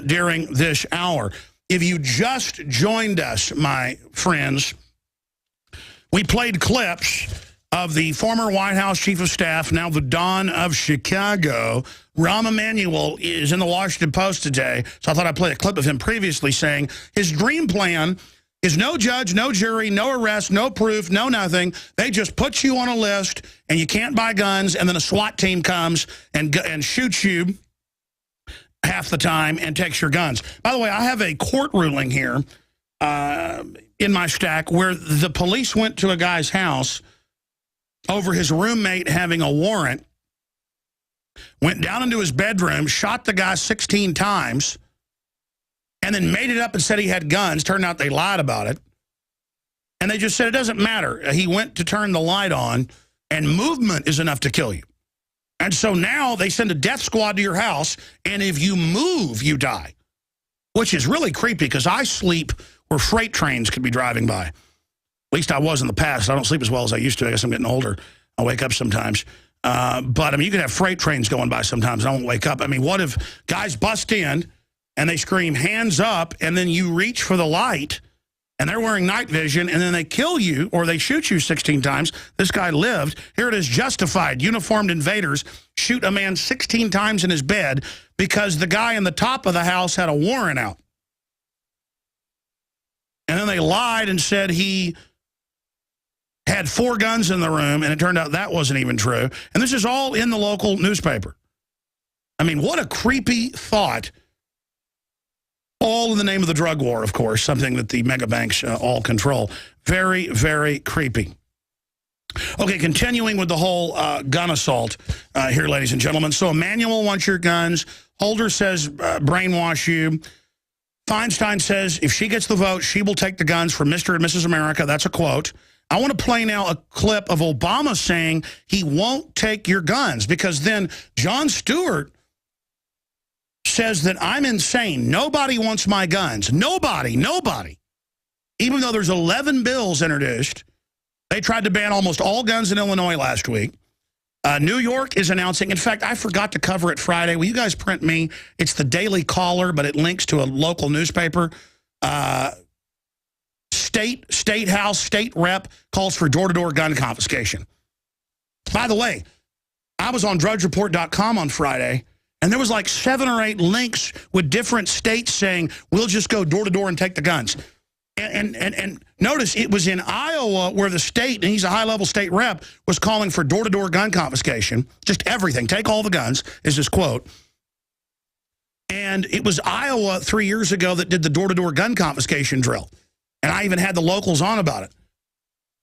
during this hour. If you just joined us, my friends, we played clips of the former White House Chief of Staff, now the Don of Chicago. Rahm Emanuel is in the Washington Post today, so I thought I'd play a clip of him previously saying his dream plan is no judge, no jury, no arrest, no proof, no nothing. They just put you on a list, and you can't buy guns, and then a SWAT team comes and shoots you half the time and takes your guns. By the way, I have a court ruling here in my stack where the police went to a guy's house over his roommate having a warrant, went down into his bedroom, shot the guy 16 times, and then made it up and said he had guns. Turned out they lied about it. And they just said it doesn't matter. He went to turn the light on, and movement is enough to kill you. And so now they send a death squad to your house, and if you move, you die, which is really creepy because I sleep where freight trains could be driving by. At least I was in the past. I don't sleep as well as I used to. I guess I'm getting older. I wake up sometimes. But, I mean, you can have freight trains going by sometimes, and I won't wake up. I mean, what if guys bust in, and they scream, hands up, and then you reach for the light, and they're wearing night vision, and then they kill you, or they shoot you 16 times. This guy lived. Here it is, justified. Uniformed invaders shoot a man 16 times in his bed because the guy in the top of the house had a warrant out. And then they lied and said he had 4 guns in the room, and it turned out that wasn't even true. And this is all in the local newspaper. I mean, what a creepy thought. All in the name of the drug war, of course, something that the mega banks all control. Very, very creepy. Okay, continuing with the whole gun assault here, ladies and gentlemen. So Emanuel wants your guns. Holder says brainwash you. Feinstein says if she gets the vote, she will take the guns from Mr. and Mrs. America. That's a quote. I want to play now a clip of Obama saying he won't take your guns, because then Jon Stewart says that I'm insane. Nobody wants my guns. Nobody. Even though there's 11 bills introduced, they tried to ban almost all guns in Illinois last week. New York is announcing, in fact, I forgot to cover it Friday. Will you guys print me? It's the Daily Caller, but it links to a local newspaper. State House, state rep calls for door-to-door gun confiscation. By the way, I was on drudgereport.com on Friday, and there was like 7 or 8 links with different states saying, we'll just go door-to-door and take the guns. And notice it was in Iowa where the state, and he's a high-level state rep, was calling for door-to-door gun confiscation. Just everything. Take all the guns, is his quote. And it was Iowa 3 years ago that did the door-to-door gun confiscation drill. And I even had the locals on about it,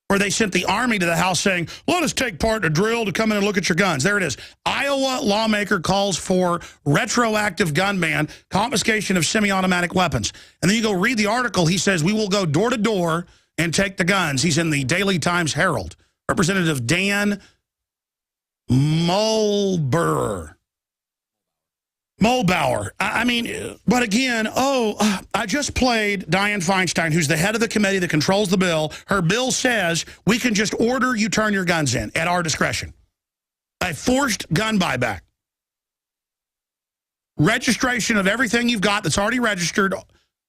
where they sent the Army to the house saying, let us take part in a drill to come in and look at your guns. There it is. Iowa lawmaker calls for retroactive gun ban, confiscation of semi-automatic weapons. And then you go read the article. He says, we will go door to door and take the guns. He's in the Daily Times Herald. Representative Dan Mulbauer. I mean, but again, I just played Dianne Feinstein, who's the head of the committee that controls the bill. Her bill says we can just order you turn your guns in at our discretion. A forced gun buyback. Registration of everything you've got that's already registered,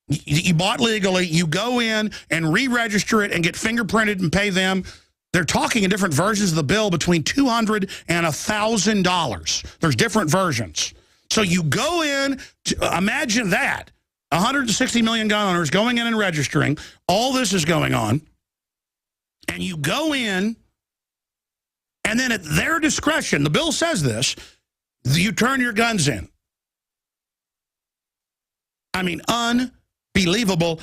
you bought legally, you go in and re-register it and get fingerprinted and pay them. They're talking in different versions of the bill between $200 and $1,000. There's different versions. So you go in, imagine that, 160 million gun owners going in and registering, all this is going on, and you go in, and then at their discretion, the bill says this, you turn your guns in. I mean, unbelievable.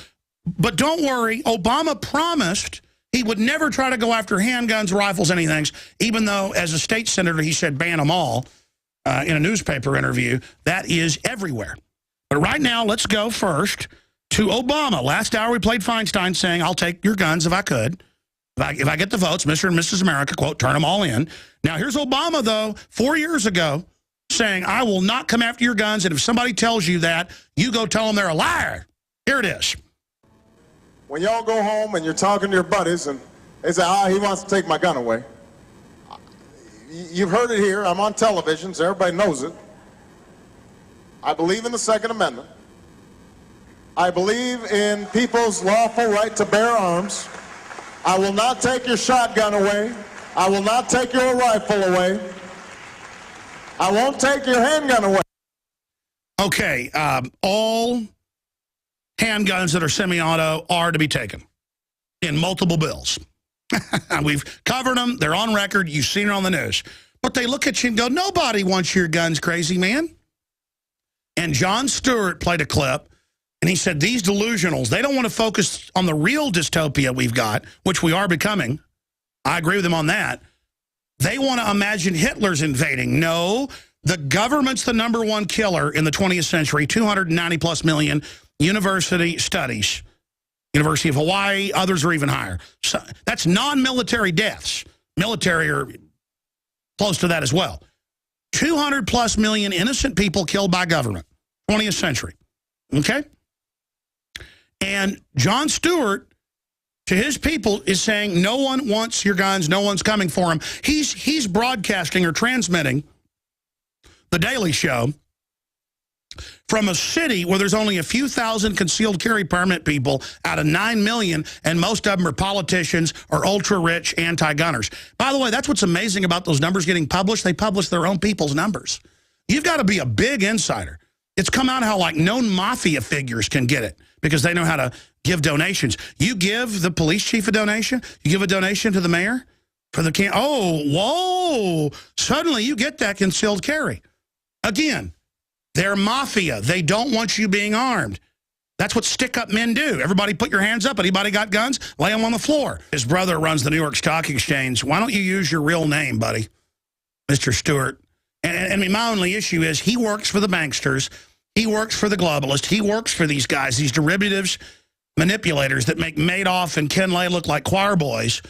But don't worry, Obama promised he would never try to go after handguns, rifles, anything, even though as a state senator he said ban them all. In a newspaper interview, that is everywhere. But right now, let's go first to Obama. Last hour, we played Feinstein saying, I'll take your guns if I could. If I get the votes, Mr. and Mrs. America, quote, turn them all in. Now, here's Obama, though, 4 years ago, saying, I will not come after your guns, and if somebody tells you that, you go tell them they're a liar. Here it is. When y'all go home and you're talking to your buddies, and they say, he wants to take my gun away. You've heard it here. I'm on television, so everybody knows it. I believe in the Second Amendment. I believe in people's lawful right to bear arms. I will not take your shotgun away. I will not take your rifle away. I won't take your handgun away. Okay, all handguns that are semi-auto are to be taken in multiple bills. We've covered them. They're on record. You've seen it on the news. But they look at you and go, nobody wants your guns, crazy man. And Jon Stewart played a clip, and he said these delusionals, they don't want to focus on the real dystopia we've got, which we are becoming. I agree with him on that. They want to imagine Hitler's invading. No, the government's the #1 killer in the 20th century, 290+ million university studies. University of Hawaii, others are even higher. So that's non-military deaths. Military are close to that as well. 200+ million innocent people killed by government, 20th century. Okay? And Jon Stewart, to his people, is saying no one wants your guns, no one's coming for them. He's broadcasting or transmitting The Daily Show from a city where there's only a few thousand concealed carry permit people out of 9 million, and most of them are politicians or ultra-rich anti-gunners. By the way, that's what's amazing about those numbers getting published. They publish their own people's numbers. You've got to be a big insider. It's come out how, like, known mafia figures can get it because they know how to give donations. You give the police chief a donation, you give a donation to the mayor for the whoa, suddenly you get that concealed carry. Again, they're mafia. They don't want you being armed. That's what stick-up men do. Everybody put your hands up. Anybody got guns? Lay them on the floor. His brother runs the New York Stock Exchange. Why don't you use your real name, buddy, Mr. Stewart? And I mean, my only issue is he works for the banksters. He works for the globalists. He works for these guys, these derivatives, manipulators that make Madoff and Ken Lay look like choir boys.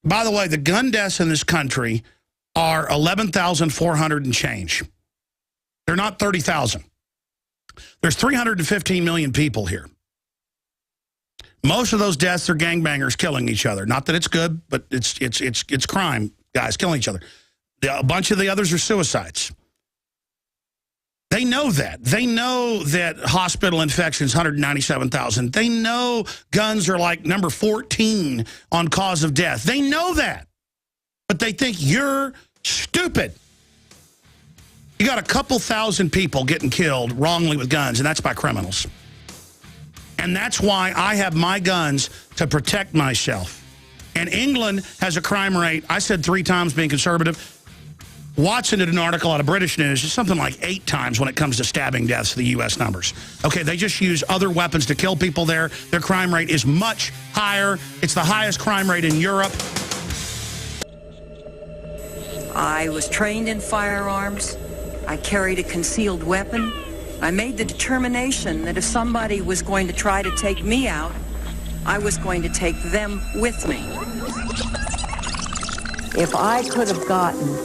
By the way, the gun deaths in this country are 11,400 and change. They're not 30,000. There's 315 million people here. Most of those deaths are gangbangers killing each other. Not that it's good, but it's crime, guys killing each other. A bunch of the others are suicides. They know that. They know that hospital infections, 197,000. They know guns are like number 14 on cause of death. They know that. But they think you're stupid. You got a couple thousand people getting killed wrongly with guns, and that's by criminals. And that's why I have my guns to protect myself. And England has a crime rate, I said 3 times being conservative. Watson did an article out of British News, it's something like 8 times when it comes to stabbing deaths, the U.S. numbers. Okay, they just use other weapons to kill people there. Their crime rate is much higher. It's the highest crime rate in Europe. I was trained in firearms. I carried a concealed weapon. I made the determination that if somebody was going to try to take me out, I was going to take them with me. If I could have gotten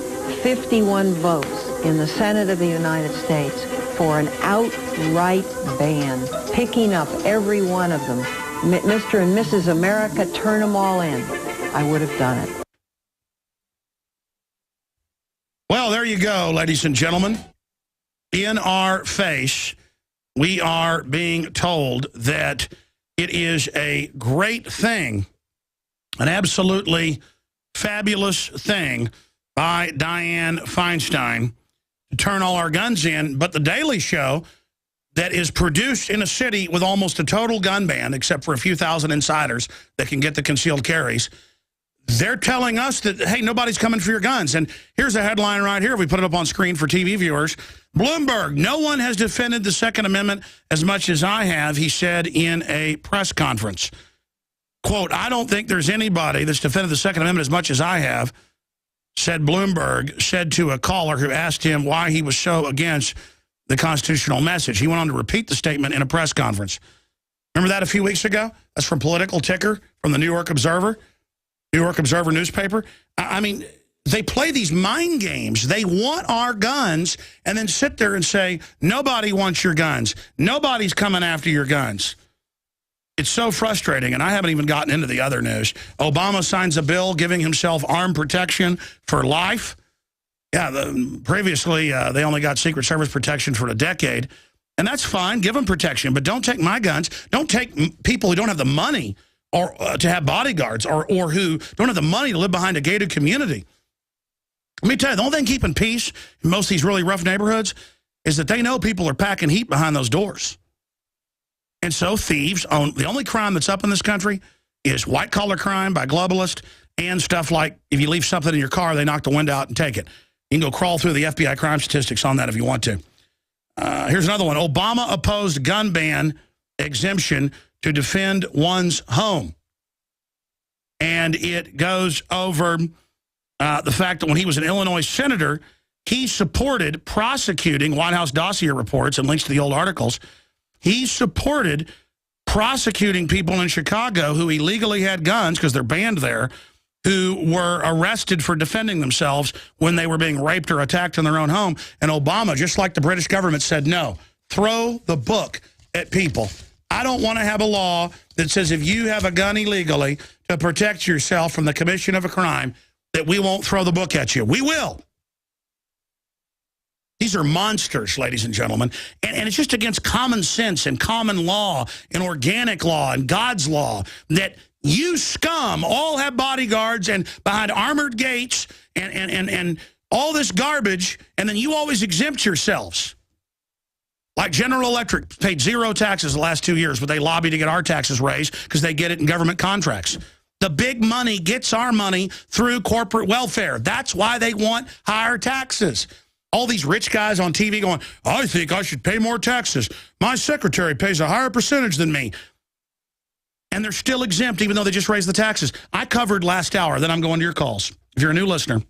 51 votes in the Senate of the United States for an outright ban, picking up every one of them, Mr. and Mrs. America, turn them all in, I would have done it. Well, there you go, ladies and gentlemen. In our face, we are being told that it is a great thing, an absolutely fabulous thing by Dianne Feinstein to turn all our guns in. But the Daily Show, that is produced in a city with almost a total gun ban, except for a few thousand insiders that can get the concealed carries, they're telling us that, hey, nobody's coming for your guns. And here's a headline right here. We put it up on screen for TV viewers. Bloomberg, no one has defended the Second Amendment as much as I have, he said in a press conference. Quote, I don't think there's anybody that's defended the Second Amendment as much as I have, said Bloomberg, said to a caller who asked him why he was so against the constitutional message. He went on to repeat the statement in a press conference. Remember that a few weeks ago? That's from Political Ticker, from the New York Observer. New York Observer newspaper. I mean, they play these mind games. They want our guns and then sit there and say, nobody wants your guns. Nobody's coming after your guns. It's so frustrating, and I haven't even gotten into the other news. Obama signs a bill giving himself armed protection for life. Yeah, previously they only got Secret Service protection for a decade, and that's fine. Give them protection, but don't take my guns. Don't take people who don't have the money or to have bodyguards, or who don't have the money to live behind a gated community. Let me tell you, the only thing keeping peace in most of these really rough neighborhoods is that they know people are packing heat behind those doors. And so thieves own, the only crime that's up in this country is white-collar crime by globalists and stuff like if you leave something in your car, they knock the window out and take it. You can go crawl through the FBI crime statistics on that if you want to. Here's another one. Obama opposed gun ban exemption to defend one's home. And it goes over the fact that when he was an Illinois senator, he supported prosecuting, White House dossier reports and links to the old articles, he supported prosecuting people in Chicago who illegally had guns, because they're banned there, who were arrested for defending themselves when they were being raped or attacked in their own home. And Obama, just like the British government, said, no, throw the book at people. I don't want to have a law that says if you have a gun illegally to protect yourself from the commission of a crime, that we won't throw the book at you. We will. These are monsters, ladies and gentlemen. And it's just against common sense and common law and organic law and God's law that you scum all have bodyguards and behind armored gates and all this garbage, and then you always exempt yourselves. Like General Electric paid 0 taxes the last 2 years, but they lobby to get our taxes raised because they get it in government contracts. The big money gets our money through corporate welfare. That's why they want higher taxes. All these rich guys on TV going, I think I should pay more taxes. My secretary pays a higher percentage than me. And they're still exempt even though they just raised the taxes. I covered last hour, then I'm going to your calls. If you're a new listener,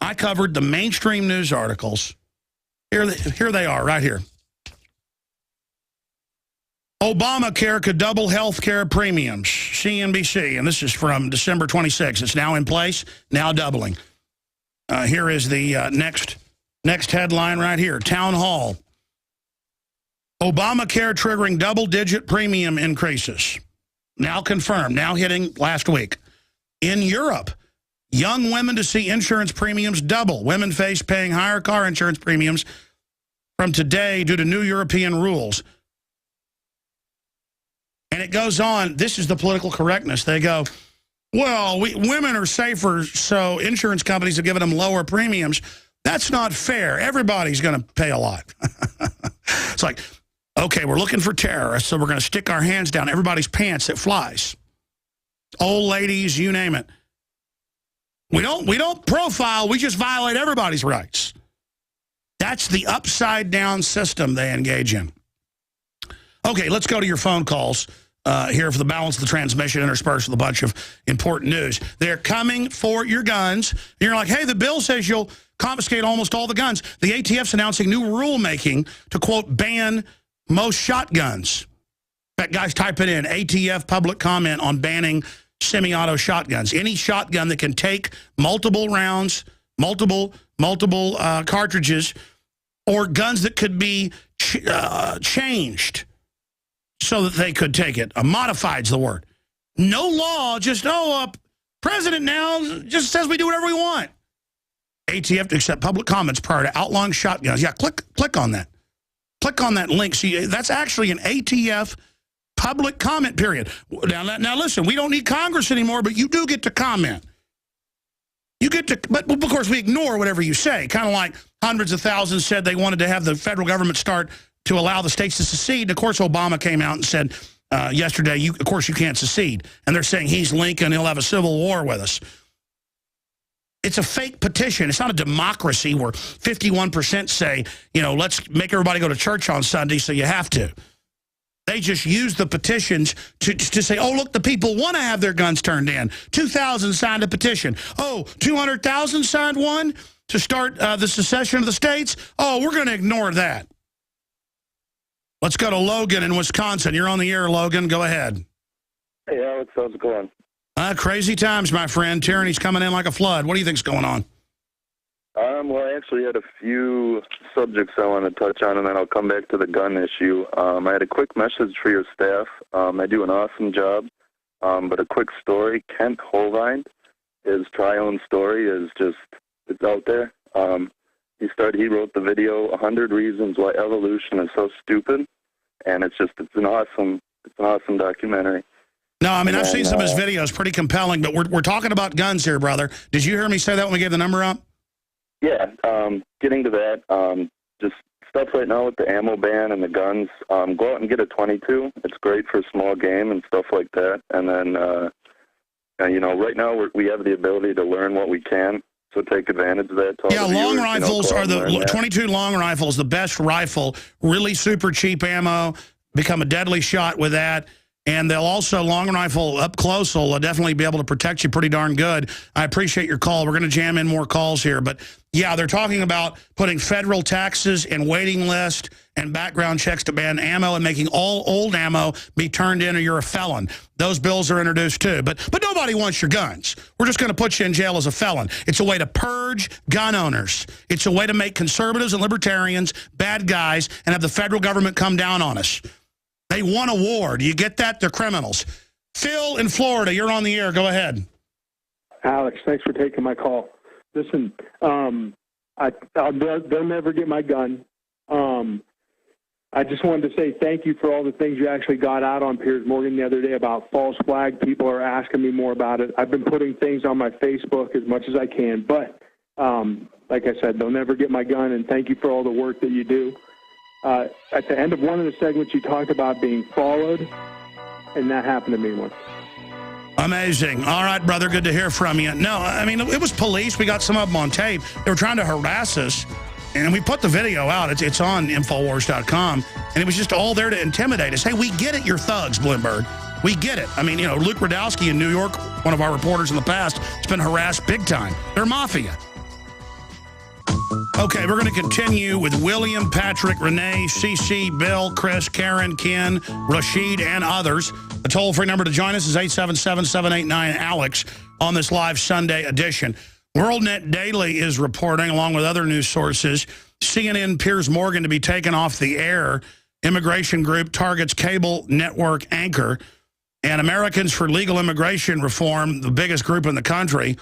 I covered the mainstream news articles. Here they are, right here. Obamacare could double health care premiums, CNBC, and this is from December 26. It's now in place, now doubling. Here is the next headline right here. Town Hall. Obamacare triggering double-digit premium increases. Now confirmed, now hitting last week. In Europe, young women to see insurance premiums double. Women face paying higher car insurance premiums from today due to new European rules. And it goes on. This is the political correctness. They go, well, women are safer, so insurance companies have given them lower premiums. That's not fair. Everybody's going to pay a lot. It's like, okay, we're looking for terrorists, so we're going to stick our hands down everybody's pants that flies. Old ladies, you name it. We don't profile, we just violate everybody's rights. That's the upside-down system they engage in. Okay, let's go to your phone calls here for the balance of the transmission, interspersed with a bunch of important news. They're coming for your guns. And you're like, hey, the bill says you'll confiscate almost all the guns. The ATF's announcing new rulemaking to, quote, ban most shotguns. In fact, guys, type it in, ATF public comment on banning semi-auto shotguns. Any shotgun that can take multiple rounds, multiple cartridges, or guns that could be changed so that they could take it. Modified's the word. No law, just, president now just says we do whatever we want. ATF to accept public comments prior to outlawing shotguns. Yeah, click on that. Click on that link. See, that's actually an ATF public comment period. Now listen, we don't need Congress anymore, but you do get to comment. You get to, but of course we ignore whatever you say. Kind of like hundreds of thousands said they wanted to have the federal government start to allow the states to secede. And of course, Obama came out and said yesterday, of course you can't secede. And they're saying he's Lincoln, he'll have a civil war with us. It's a fake petition. It's not a democracy where 51% say, let's make everybody go to church on Sunday, so you have to. They just use the petitions to say, oh, look, the people want to have their guns turned in. 2,000 signed a petition. Oh, 200,000 signed one to start the secession of the states? Oh, we're going to ignore that. Let's go to Logan in Wisconsin. You're on the air, Logan. Go ahead. Hey, Alex, how's it going? Crazy times, my friend. Tyranny's coming in like a flood. What do you think's going on? Well, I actually had a few subjects I want to touch on, and then I'll come back to the gun issue. I had a quick message for your staff. I do an awesome job, but a quick story. Kent Hovind, his trial story is just, it's out there. He wrote the video, 100 Reasons Why Evolution is So Stupid, and it's an awesome documentary. No, I mean, I've seen some of his videos, pretty compelling, but we're talking about guns here, brother. Did you hear me say that when we gave the number up? Yeah, getting to that, just stuff right now with the ammo ban and the guns. Go out and get a 22. It's great for small game and stuff like that. And then, right now we have the ability to learn what we can, so take advantage of that. Yeah, long rifles are the 22 long rifles, the best rifle, really super cheap ammo, become a deadly shot with that. And they'll also, long rifle up close will definitely be able to protect you pretty darn good. I appreciate your call. We're going to jam in more calls here. But, yeah, they're talking about putting federal taxes and waiting list and background checks to ban ammo and making all old ammo be turned in or you're a felon. Those bills are introduced, too. But nobody wants your guns. We're just going to put you in jail as a felon. It's a way to purge gun owners. It's a way to make conservatives and libertarians bad guys and have the federal government come down on us. They want a war. Do you get that? They're criminals. Phil in Florida, you're on the air. Go ahead. Alex, thanks for taking my call. Listen, they'll never get my gun. I just wanted to say thank you for all the things you actually got out on Piers Morgan the other day about false flag. People are asking me more about it. I've been putting things on my Facebook as much as I can. But like I said, they'll never get my gun, and thank you for all the work that you do. At the end of one of the segments, you talked about being followed, and that happened to me once. Amazing. All right, brother, good to hear from you. No, I mean, it was police. We got some of them on tape. They were trying to harass us, and we put the video out. It's on Infowars.com, and it was just all there to intimidate us. Hey, we get it, you're thugs, Bloomberg. We get it. I mean, Luke Radowski in New York, one of our reporters in the past, has been harassed big time. They're mafia. Okay, we're going to continue with William, Patrick, Renee, CC, Bill, Chris, Karen, Ken, Rashid, and others. The toll-free number to join us is 877-789-ALEX on this live Sunday edition. WorldNet Daily is reporting, along with other news sources, CNN Piers Morgan to be taken off the air immigration group targets cable network anchor. And Americans for Legal Immigration Reform, the biggest group in the country,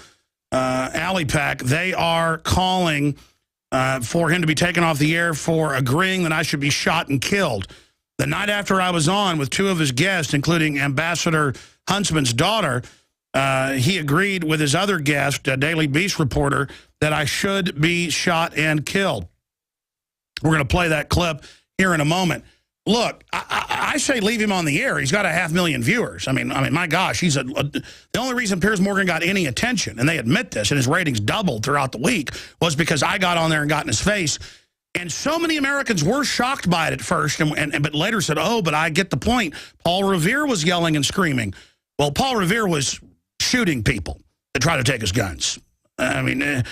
AliPac, they are calling for him to be taken off the air for agreeing that I should be shot and killed. The night after I was on with two of his guests, including Ambassador Huntsman's daughter, he agreed with his other guest, a Daily Beast reporter, that I should be shot and killed. We're going to play that clip here in a moment. Look, I say leave him on the air. He's got 500,000 viewers. I mean, my gosh, he's the only reason Piers Morgan got any attention, and they admit this, and his ratings doubled throughout the week, was because I got on there and got in his face. And so many Americans were shocked by it at first, but later said, oh, but I get the point. Paul Revere was yelling and screaming. Well, Paul Revere was shooting people to try to take his guns. I mean,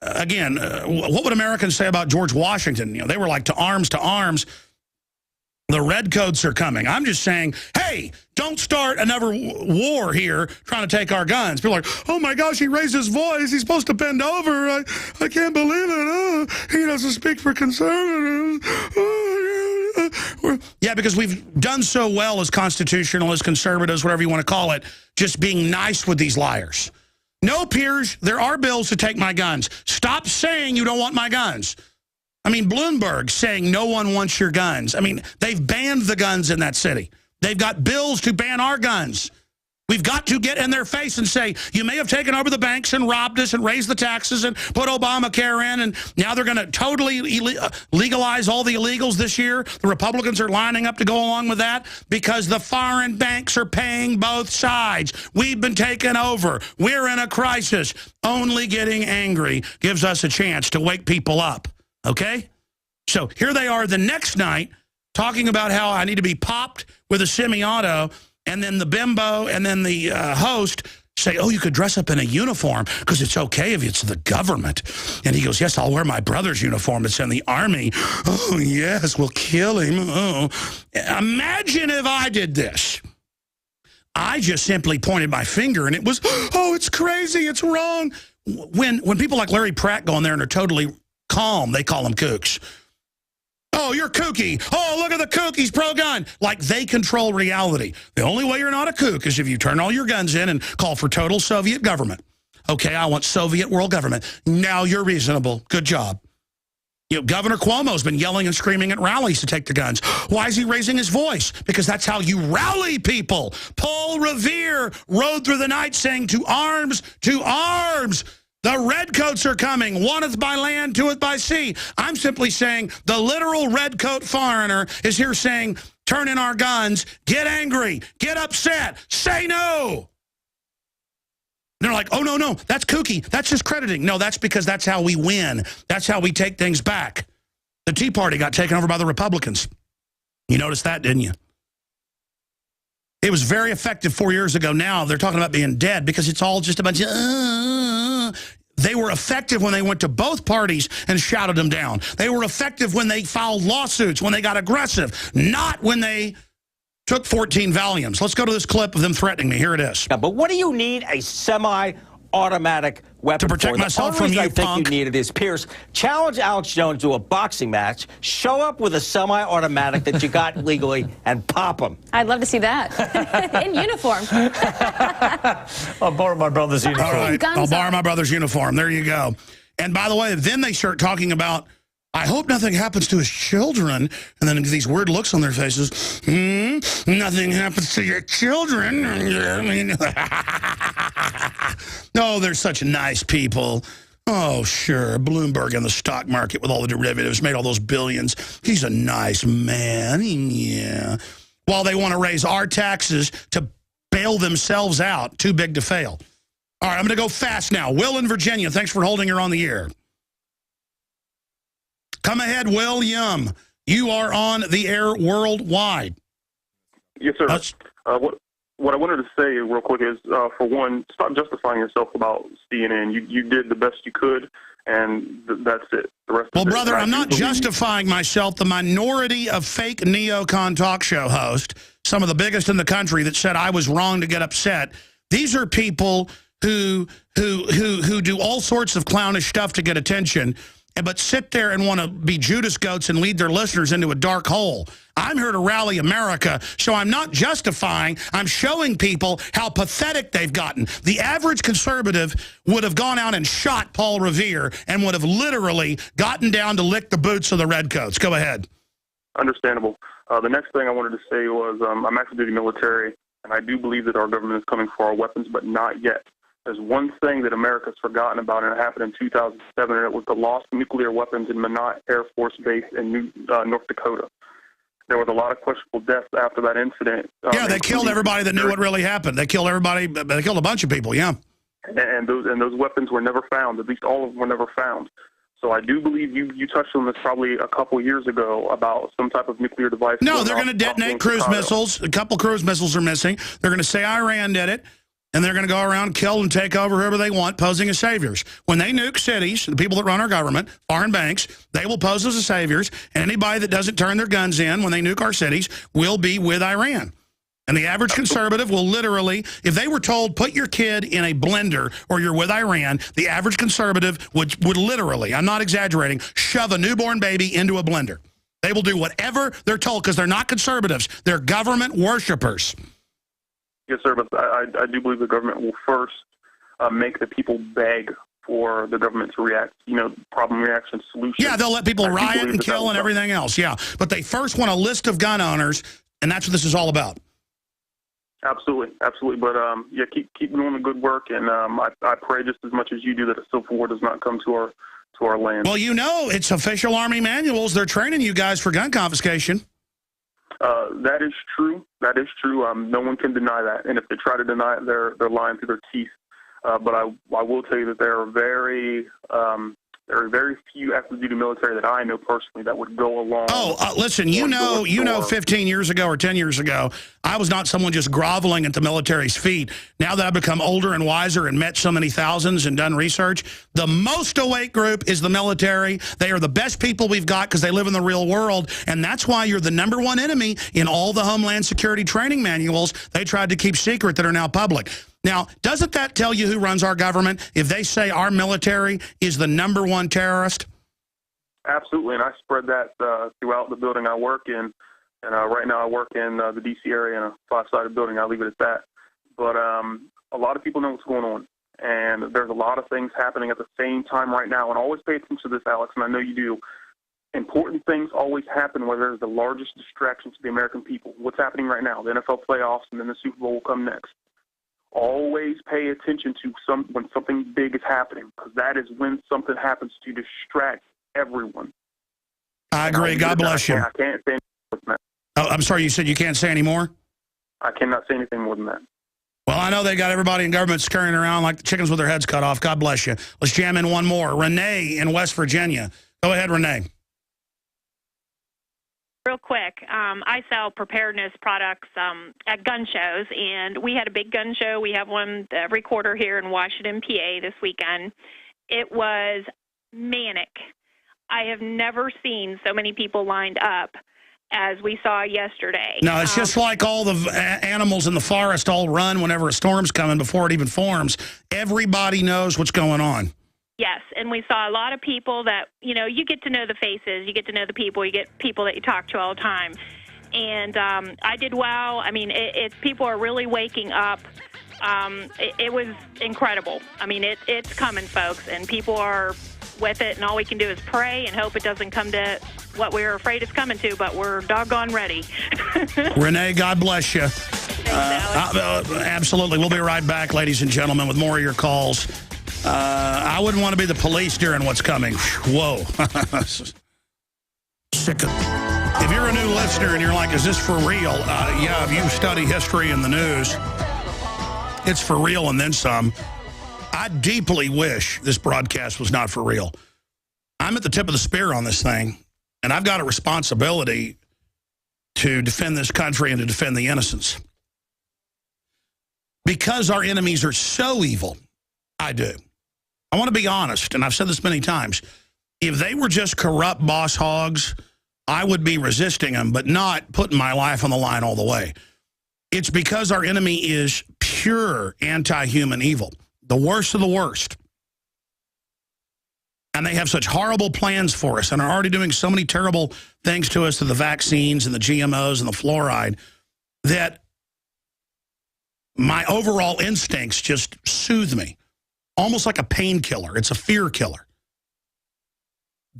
again, what would Americans say about George Washington? You know, they were like to arms. The redcoats are coming. I'm just saying, hey, don't start another war here trying to take our guns. People are like, oh, my gosh, he raised his voice. He's supposed to bend over. I can't believe it. Oh, he doesn't speak for conservatives. Oh, yeah, because we've done so well as constitutionalists, conservatives, whatever you want to call it, just being nice with these liars. No, Piers, there are bills to take my guns. Stop saying you don't want my guns. I mean, Bloomberg saying no one wants your guns. I mean, they've banned the guns in that city. They've got bills to ban our guns. We've got to get in their face and say, you may have taken over the banks and robbed us and raised the taxes and put Obamacare in, and now they're going to totally legalize all the illegals this year. The Republicans are lining up to go along with that because the foreign banks are paying both sides. We've been taken over. We're in a crisis. Only getting angry gives us a chance to wake people up. Okay? So here they are the next night talking about how I need to be popped with a semi-auto, and then the bimbo and then the host say, oh, you could dress up in a uniform because it's okay if it's the government. And he goes, yes, I'll wear my brother's uniform. It's in the Army. Oh, yes, we'll kill him. Oh. Imagine if I did this. I just simply pointed my finger, and it was, oh, it's crazy, it's wrong. When people like Larry Pratt go in there and are totally calm, they call them kooks. Oh, you're kooky. Oh, look at the kook. He's pro-gun. Like they control reality. The only way you're not a kook is if you turn all your guns in and call for total Soviet government. Okay, I want Soviet world government. Now you're reasonable. Good job. You know, Governor Cuomo's been yelling and screaming at rallies to take the guns. Why is he raising his voice? Because that's how you rally people. Paul Revere rode through the night saying, to arms, to arms. The redcoats are coming, oneth by land, twoeth by sea. I'm simply saying the literal redcoat foreigner is here saying, turn in our guns, get angry, get upset, say no. They're like, oh, no, that's kooky. That's discrediting. No, that's because that's how we win. That's how we take things back. The Tea Party got taken over by the Republicans. You noticed that, didn't you? It was very effective 4 years ago. Now they're talking about being dead because it's all just a bunch of... They were effective when they went to both parties and shouted them down. They were effective when they filed lawsuits, when they got aggressive, not when they took 14 Valiums. Let's go to this clip of them threatening me. Here it is. Yeah, but what do you need a semi-automatic weapon to protect myself from you, I think you need it is, Pierce, challenge Alex Jones to a boxing match, show up with a semi-automatic that you got legally, and pop him. I'd love to see that. In uniform. I'll borrow my brother's uniform. All right, I'll borrow my brother's uniform. There you go. And by the way, then they start talking about, I hope nothing happens to his children. And then these weird looks on their faces. Nothing happens to your children. No, they're such nice people. Oh, sure. Bloomberg in the stock market with all the derivatives made all those billions. He's a nice man. Yeah. While they want to raise our taxes to bail themselves out. Too big to fail. All right, I'm going to go fast now. Will in Virginia, thanks for holding her on the air. Come ahead, William. You are on the air worldwide. Yes, sir. What I wanted to say real quick is, for one, stop justifying yourself about CNN. You did the best you could, and that's it. The rest well, of it, brother, I'm not justifying myself. The minority of fake neocon talk show hosts, some of the biggest in the country, that said I was wrong to get upset. These are people who do all sorts of clownish stuff to get attention. but sit there and want to be Judas goats and lead their listeners into a dark hole. I'm here to rally America, so I'm not justifying, I'm showing people how pathetic they've gotten. The average conservative would have gone out and shot Paul Revere and would have literally gotten down to lick the boots of the redcoats. Go ahead. Understandable. The next thing I wanted to say was I'm active duty military, and I do believe that our government is coming for our weapons, but not yet. There's one thing that America's forgotten about, and it happened in 2007, and it was the lost nuclear weapons in Minot Air Force Base in North Dakota. There was a lot of questionable deaths after that incident. Yeah, they killed everybody that knew what really happened. They killed everybody. They killed a bunch of people, yeah. And those weapons were never found. At least all of them were never found. So I do believe you touched on this probably a couple years ago about some type of nuclear device. No, they're going to detonate cruise missiles. A couple cruise missiles are missing. They're going to say Iran did it. And they're going to go around, kill and take over whoever they want, posing as saviors. When they nuke cities, the people that run our government, foreign banks, they will pose as the saviors. And anybody that doesn't turn their guns in when they nuke our cities will be with Iran. And the average conservative will literally, if they were told, put your kid in a blender or you're with Iran, the average conservative would literally, I'm not exaggerating, shove a newborn baby into a blender. They will do whatever they're told because they're not conservatives. They're government worshipers. Yes, sir, but I do believe the government will first make the people beg for the government to react, problem, reaction, solution. Yeah, they'll let people riot and kill and everything else, yeah. But they first want a list of gun owners, and that's what this is all about. Absolutely, absolutely. But, yeah, keep doing the good work, and I pray just as much as you do that a civil war does not come to our land. Well, it's official Army manuals. They're training you guys for gun confiscation. That is true. That is true. No one can deny that. And if they try to deny it, they're lying through their teeth. But I will tell you that there are very few active duty military that I know personally that would go along. Listen, you know 15 years ago or 10 years ago, I was not someone just groveling at the military's feet. Now that I've become older and wiser and met so many thousands and done research, the most awake group is the military. They are the best people we've got because they live in the real world, and that's why you're the #1 enemy in all the Homeland Security training manuals they tried to keep secret that are now public. Now, doesn't that tell you who runs our government if they say our military is the #1 terrorist? Absolutely, and I spread that throughout the building I work in. And right now I work in the D.C. area in a 5-sided building. I'll leave it at that. But a lot of people know what's going on. And there's a lot of things happening at the same time right now. And always pay attention to this, Alex, and I know you do. Important things always happen where there's the largest distraction to the American people. What's happening right now? The NFL playoffs and then the Super Bowl will come next. Always pay attention to when something big is happening, because that is when something happens to distract everyone. I agree. God bless you. I can't say anything more than that. Oh, I'm sorry, you said you can't say any more? I cannot say anything more than that. Well, I know they got everybody in government scurrying around like the chickens with their heads cut off. God bless you. Let's jam in one more. Renee in West Virginia. Go ahead, Renee. Real quick, I sell preparedness products at gun shows, and we had a big gun show. We have one every quarter here in Washington, PA this weekend. It was manic. I have never seen so many people lined up as we saw yesterday. No, it's just like all the animals in the forest all run whenever a storm's coming before it even forms. Everybody knows what's going on. Yes, and we saw a lot of people that, you get to know the faces, you get to know the people, you get people that you talk to all the time. And I did well. I mean, people are really waking up. It was incredible. I mean, it's coming, folks, and people are with it, and all we can do is pray and hope it doesn't come to what we're afraid it's coming to, but we're doggone ready. Renee, God bless you. Absolutely. We'll be right back, ladies and gentlemen, with more of your calls. I wouldn't want to be the police during what's coming. Whoa. Sick of... If you're a new listener and you're like, is this for real? Yeah, if you study history and the news, it's for real and then some. I deeply wish this broadcast was not for real. I'm at the tip of the spear on this thing, and I've got a responsibility to defend this country and to defend the innocents. Because our enemies are so evil, I do. I want to be honest, and I've said this many times. If they were just corrupt boss hogs, I would be resisting them, but not putting my life on the line all the way. It's because our enemy is pure anti-human evil. The worst of the worst. And they have such horrible plans for us and are already doing so many terrible things to us through the vaccines and the GMOs and the fluoride that my overall instincts just soothe me. Almost like a painkiller. It's a fear killer.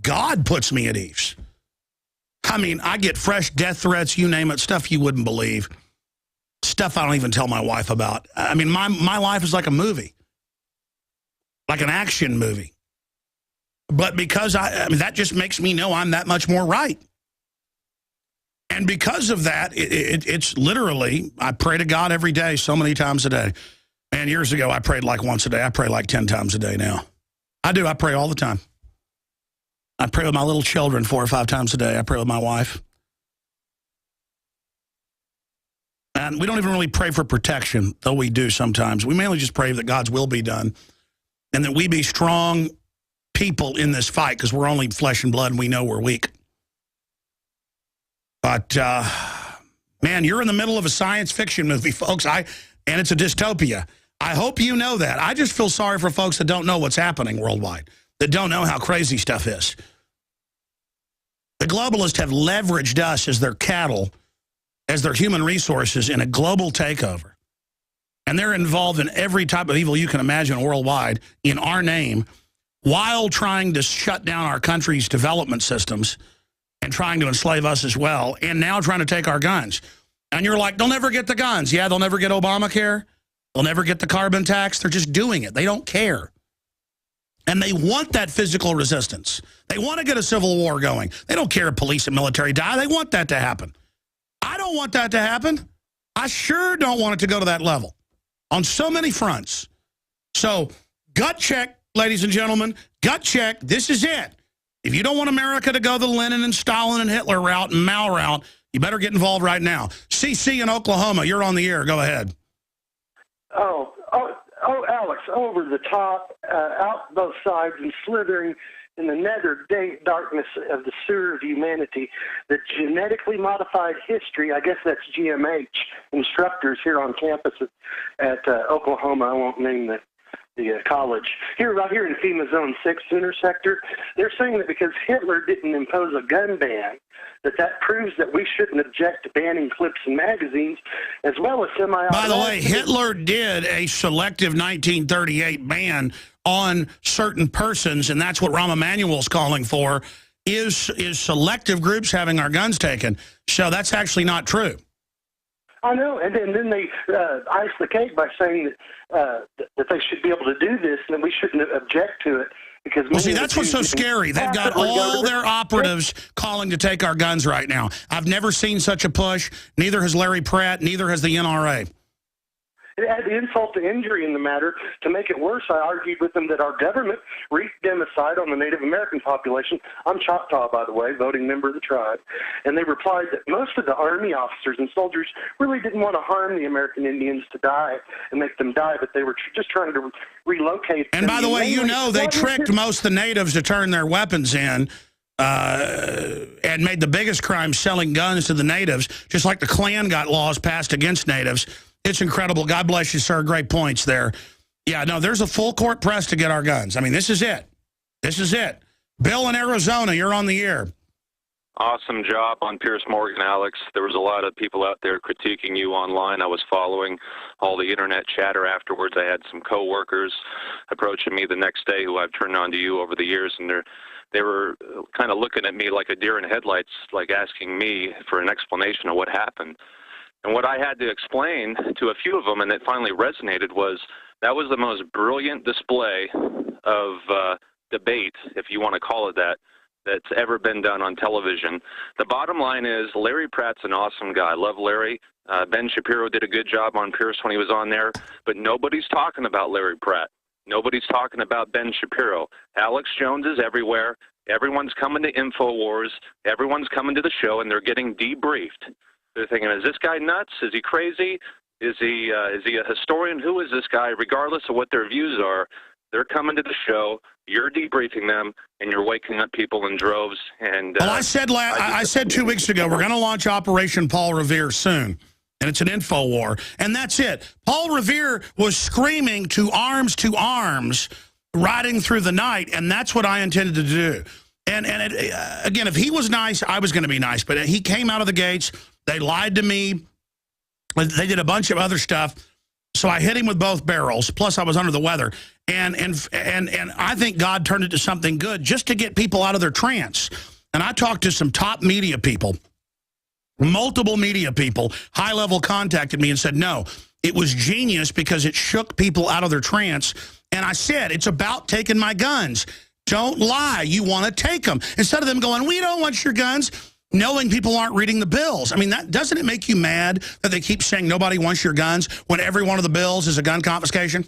God puts me at ease. I mean, I get fresh death threats, you name it, stuff you wouldn't believe. Stuff I don't even tell my wife about. I mean, my life is like a movie. Like an action movie. But because I mean, that just makes me know I'm that much more right. And because of that, it's literally, I pray to God every day, so many times a day. And years ago, I prayed like once a day. I pray like 10 times a day now. I do. I pray all the time. I pray with my little children 4 or 5 times a day. I pray with my wife. And we don't even really pray for protection, though we do sometimes. We mainly just pray that God's will be done and that we be strong people in this fight, because we're only flesh and blood and we know we're weak. But, man, you're in the middle of a science fiction movie, folks, and it's a dystopia. I hope you know that. I just feel sorry for folks that don't know what's happening worldwide, that don't know how crazy stuff is. The globalists have leveraged us as their cattle, as their human resources in a global takeover. And they're involved in every type of evil you can imagine worldwide in our name, while trying to shut down our country's development systems and trying to enslave us as well, and now trying to take our guns. And you're like, they'll never get the guns. Yeah, they'll never get Obamacare. They'll never get the carbon tax. They're just doing it. They don't care. And they want that physical resistance. They want to get a civil war going. They don't care if police and military die. They want that to happen. I don't want that to happen. I sure don't want it to go to that level on so many fronts. So, gut check, ladies and gentlemen, gut check. This is it. If you don't want America to go the Lenin and Stalin and Hitler route and Mao route, you better get involved right now. CC in Oklahoma, you're on the air. Go ahead. Oh, Alex, over the top, out both sides, and slithering in the nether darkness of the sewer of humanity, the genetically modified history, I guess that's GMH, instructors here on campus at Oklahoma, I won't name the college, right here in FEMA Zone 6 Sooner Sector, they're saying that because Hitler didn't impose a gun ban, that proves that we shouldn't object to banning clips and magazines, as well as semi-automatic. By the way, Hitler did a selective 1938 ban on certain persons, and that's what Rahm Emanuel's calling for, is selective groups having our guns taken. So that's actually not true. I know, and then they ice the cake by saying that they should be able to do this, and we shouldn't object to it. Because well, see, that's what's so scary. They've got all their operatives calling to take our guns right now. I've never seen such a push. Neither has Larry Pratt. Neither has the NRA. It had insult to injury in the matter. To make it worse, I argued with them that our government wreaked democide on the Native American population. I'm Choctaw, by the way, voting member of the tribe. And they replied that most of the Army officers and soldiers really didn't want to harm the American Indians to die and make them die, but they were just trying to relocate them. And by the way, you know, they tricked most of the natives to turn their weapons in and made the biggest crime selling guns to the natives, just like the Klan got laws passed against natives. It's incredible. God bless you, sir. Great points there. Yeah, no, there's a full court press to get our guns. I mean, this is it. This is it. Bill in Arizona, you're on the air. Awesome job on Piers Morgan, Alex. There was a lot of people out there critiquing you online. I was following all the internet chatter afterwards. I had some coworkers approaching me the next day who I've turned on to you over the years, and they were kind of looking at me like a deer in headlights, like asking me for an explanation of what happened. And what I had to explain to a few of them, and it finally resonated, was that was the most brilliant display of debate, if you want to call it that, that's ever been done on television. The bottom line is Larry Pratt's an awesome guy. I love Larry. Ben Shapiro did a good job on Pierce when he was on there, but nobody's talking about Larry Pratt. Nobody's talking about Ben Shapiro. Alex Jones is everywhere. Everyone's coming to InfoWars. Everyone's coming to the show, and they're getting debriefed. They're thinking, is this guy nuts? Is he crazy? Is he a historian? Who is this guy? Regardless of what their views are, they're coming to the show. You're debriefing them, and you're waking up people in droves. And well, I said 2 weeks ago, we're going to launch Operation Paul Revere soon, and it's an info war, and that's it. Paul Revere was screaming to arms riding through the night, and that's what I intended to do. And again, if he was nice, I was going to be nice. But he came out of the gates. They lied to me. They did a bunch of other stuff. So I hit him with both barrels. Plus, I was under the weather. And I think God turned it to something good just to get people out of their trance. And I talked to some top media people. Multiple media people, high-level, contacted me and said, no, it was genius because it shook people out of their trance. And I said, it's about taking my guns. Don't lie. You want to take them. Instead of them going, we don't want your guns, knowing people aren't reading the bills. I mean, doesn't it make you mad that they keep saying nobody wants your guns when every one of the bills is a gun confiscation?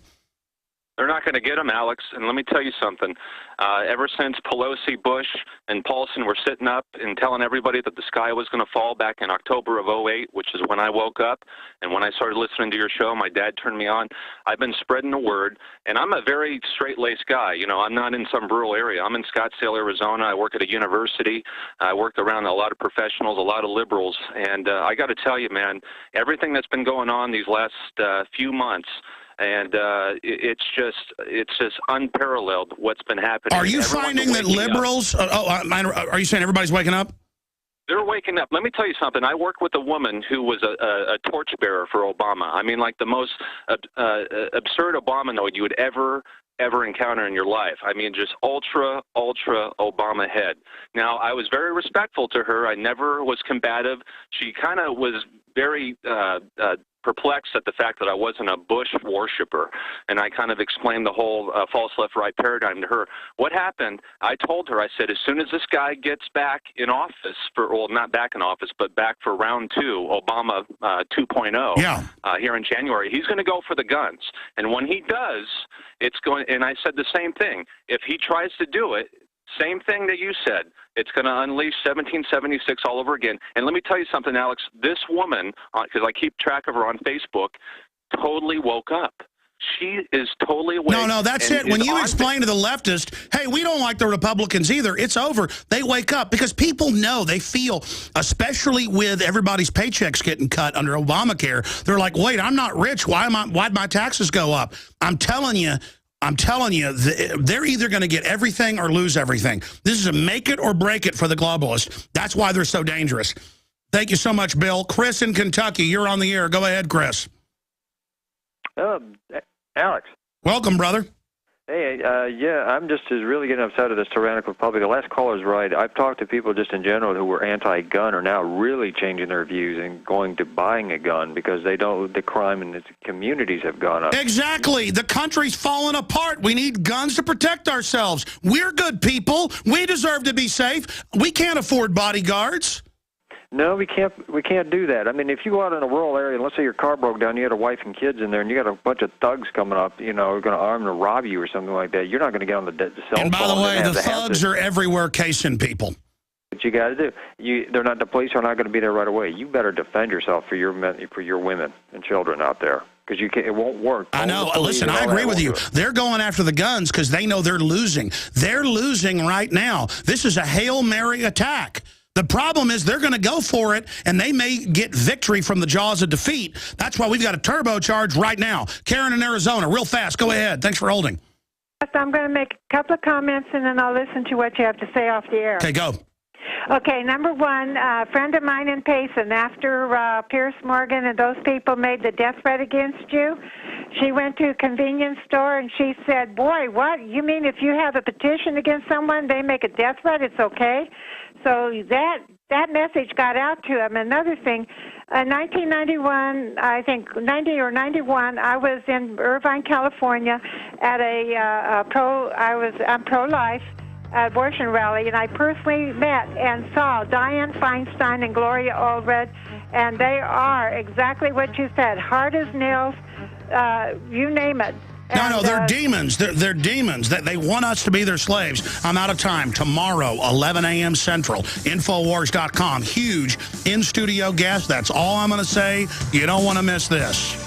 They're not going to get them, Alex. And let me tell you something. Ever since Pelosi, Bush, and Paulson were sitting up and telling everybody that the sky was going to fall back in October of '08, which is when I woke up, and when I started listening to your show, my dad turned me on. I've been spreading the word, and I'm a very straight-laced guy. You know, I'm not in some rural area. I'm in Scottsdale, Arizona. I work at a university. I work around a lot of professionals, a lot of liberals. And I got to tell you, man, everything that's been going on these last few months, and it's just unparalleled what's been happening. Are you finding that liberals? Are you saying everybody's waking up? They're waking up. Let me tell you something. I worked with a woman who was a torchbearer for Obama. I mean, like the most absurd Obamanoid you would ever encounter in your life. I mean, just ultra Obama head. Now, I was very respectful to her. I never was combative. She kind of was very perplexed at the fact that I wasn't a Bush worshiper, and I kind of explained the whole false left-right paradigm to her. What happened, I told her, I said, as soon as this guy gets back in office, well, not back in office, but back for round 2, Obama 2.0, here in January, he's going to go for the guns. And when he does, it's going, and I said the same thing, if he tries to do it, same thing that you said. It's going to unleash 1776 all over again. And let me tell you something, Alex. This woman, because I keep track of her on Facebook, totally woke up. She is totally awake. No, that's it. When you explain to the leftist, hey, we don't like the Republicans either, it's over. They wake up because people know, they feel, especially with everybody's paychecks getting cut under Obamacare, they're like, wait, I'm not rich. Why'd my taxes go up? I'm telling you, they're either going to get everything or lose everything. This is a make it or break it for the globalists. That's why they're so dangerous. Thank you so much, Bill. Chris in Kentucky, you're on the air. Go ahead, Chris. Alex. Welcome, brother. Hey, yeah, I'm just really getting upset at this tyrannical republic. The last caller's right. I've talked to people just in general who were anti-gun are now really changing their views and going to buying a gun because they don't, the crime in the communities have gone up. Exactly. The country's falling apart. We need guns to protect ourselves. We're good people. We deserve to be safe. We can't afford bodyguards. No, we can't do that. I mean, if you go out in a rural area, and let's say your car broke down, you had a wife and kids in there, and you got a bunch of thugs coming up, you know, going to arm to rob you or something like that, you're not going to get on the cell phone. And by the way, the thugs are everywhere casing people. What you got to do, they're not, the police are not going to be there right away. You better defend yourself for your women and children out there. Because it won't work. I know. Listen, I agree with you. They're going after the guns because they know they're losing. They're losing right now. This is a Hail Mary attack. The problem is they're going to go for it, and they may get victory from the jaws of defeat. That's why we've got a turbocharge right now. Karen in Arizona, real fast. Go ahead. Thanks for holding. I'm going to make a couple of comments, and then I'll listen to what you have to say off the air. Okay, go. Okay, number one, a friend of mine in Payson, after Piers Morgan and those people made the death threat against you, she went to a convenience store and she said, boy, what? You mean if you have a petition against someone, they make a death threat, it's okay? So that message got out to him. Another thing, in 1991, I think 90 or 91, I was in Irvine, California at I'm pro-life abortion rally, and I personally met and saw Dianne Feinstein and Gloria Allred, and they are exactly what you said, hard as nails, you name it. No, they're demons. They're demons. They want us to be their slaves. I'm out of time. Tomorrow, 11 a.m. Central, Infowars.com. Huge in-studio guest. That's all I'm going to say. You don't want to miss this.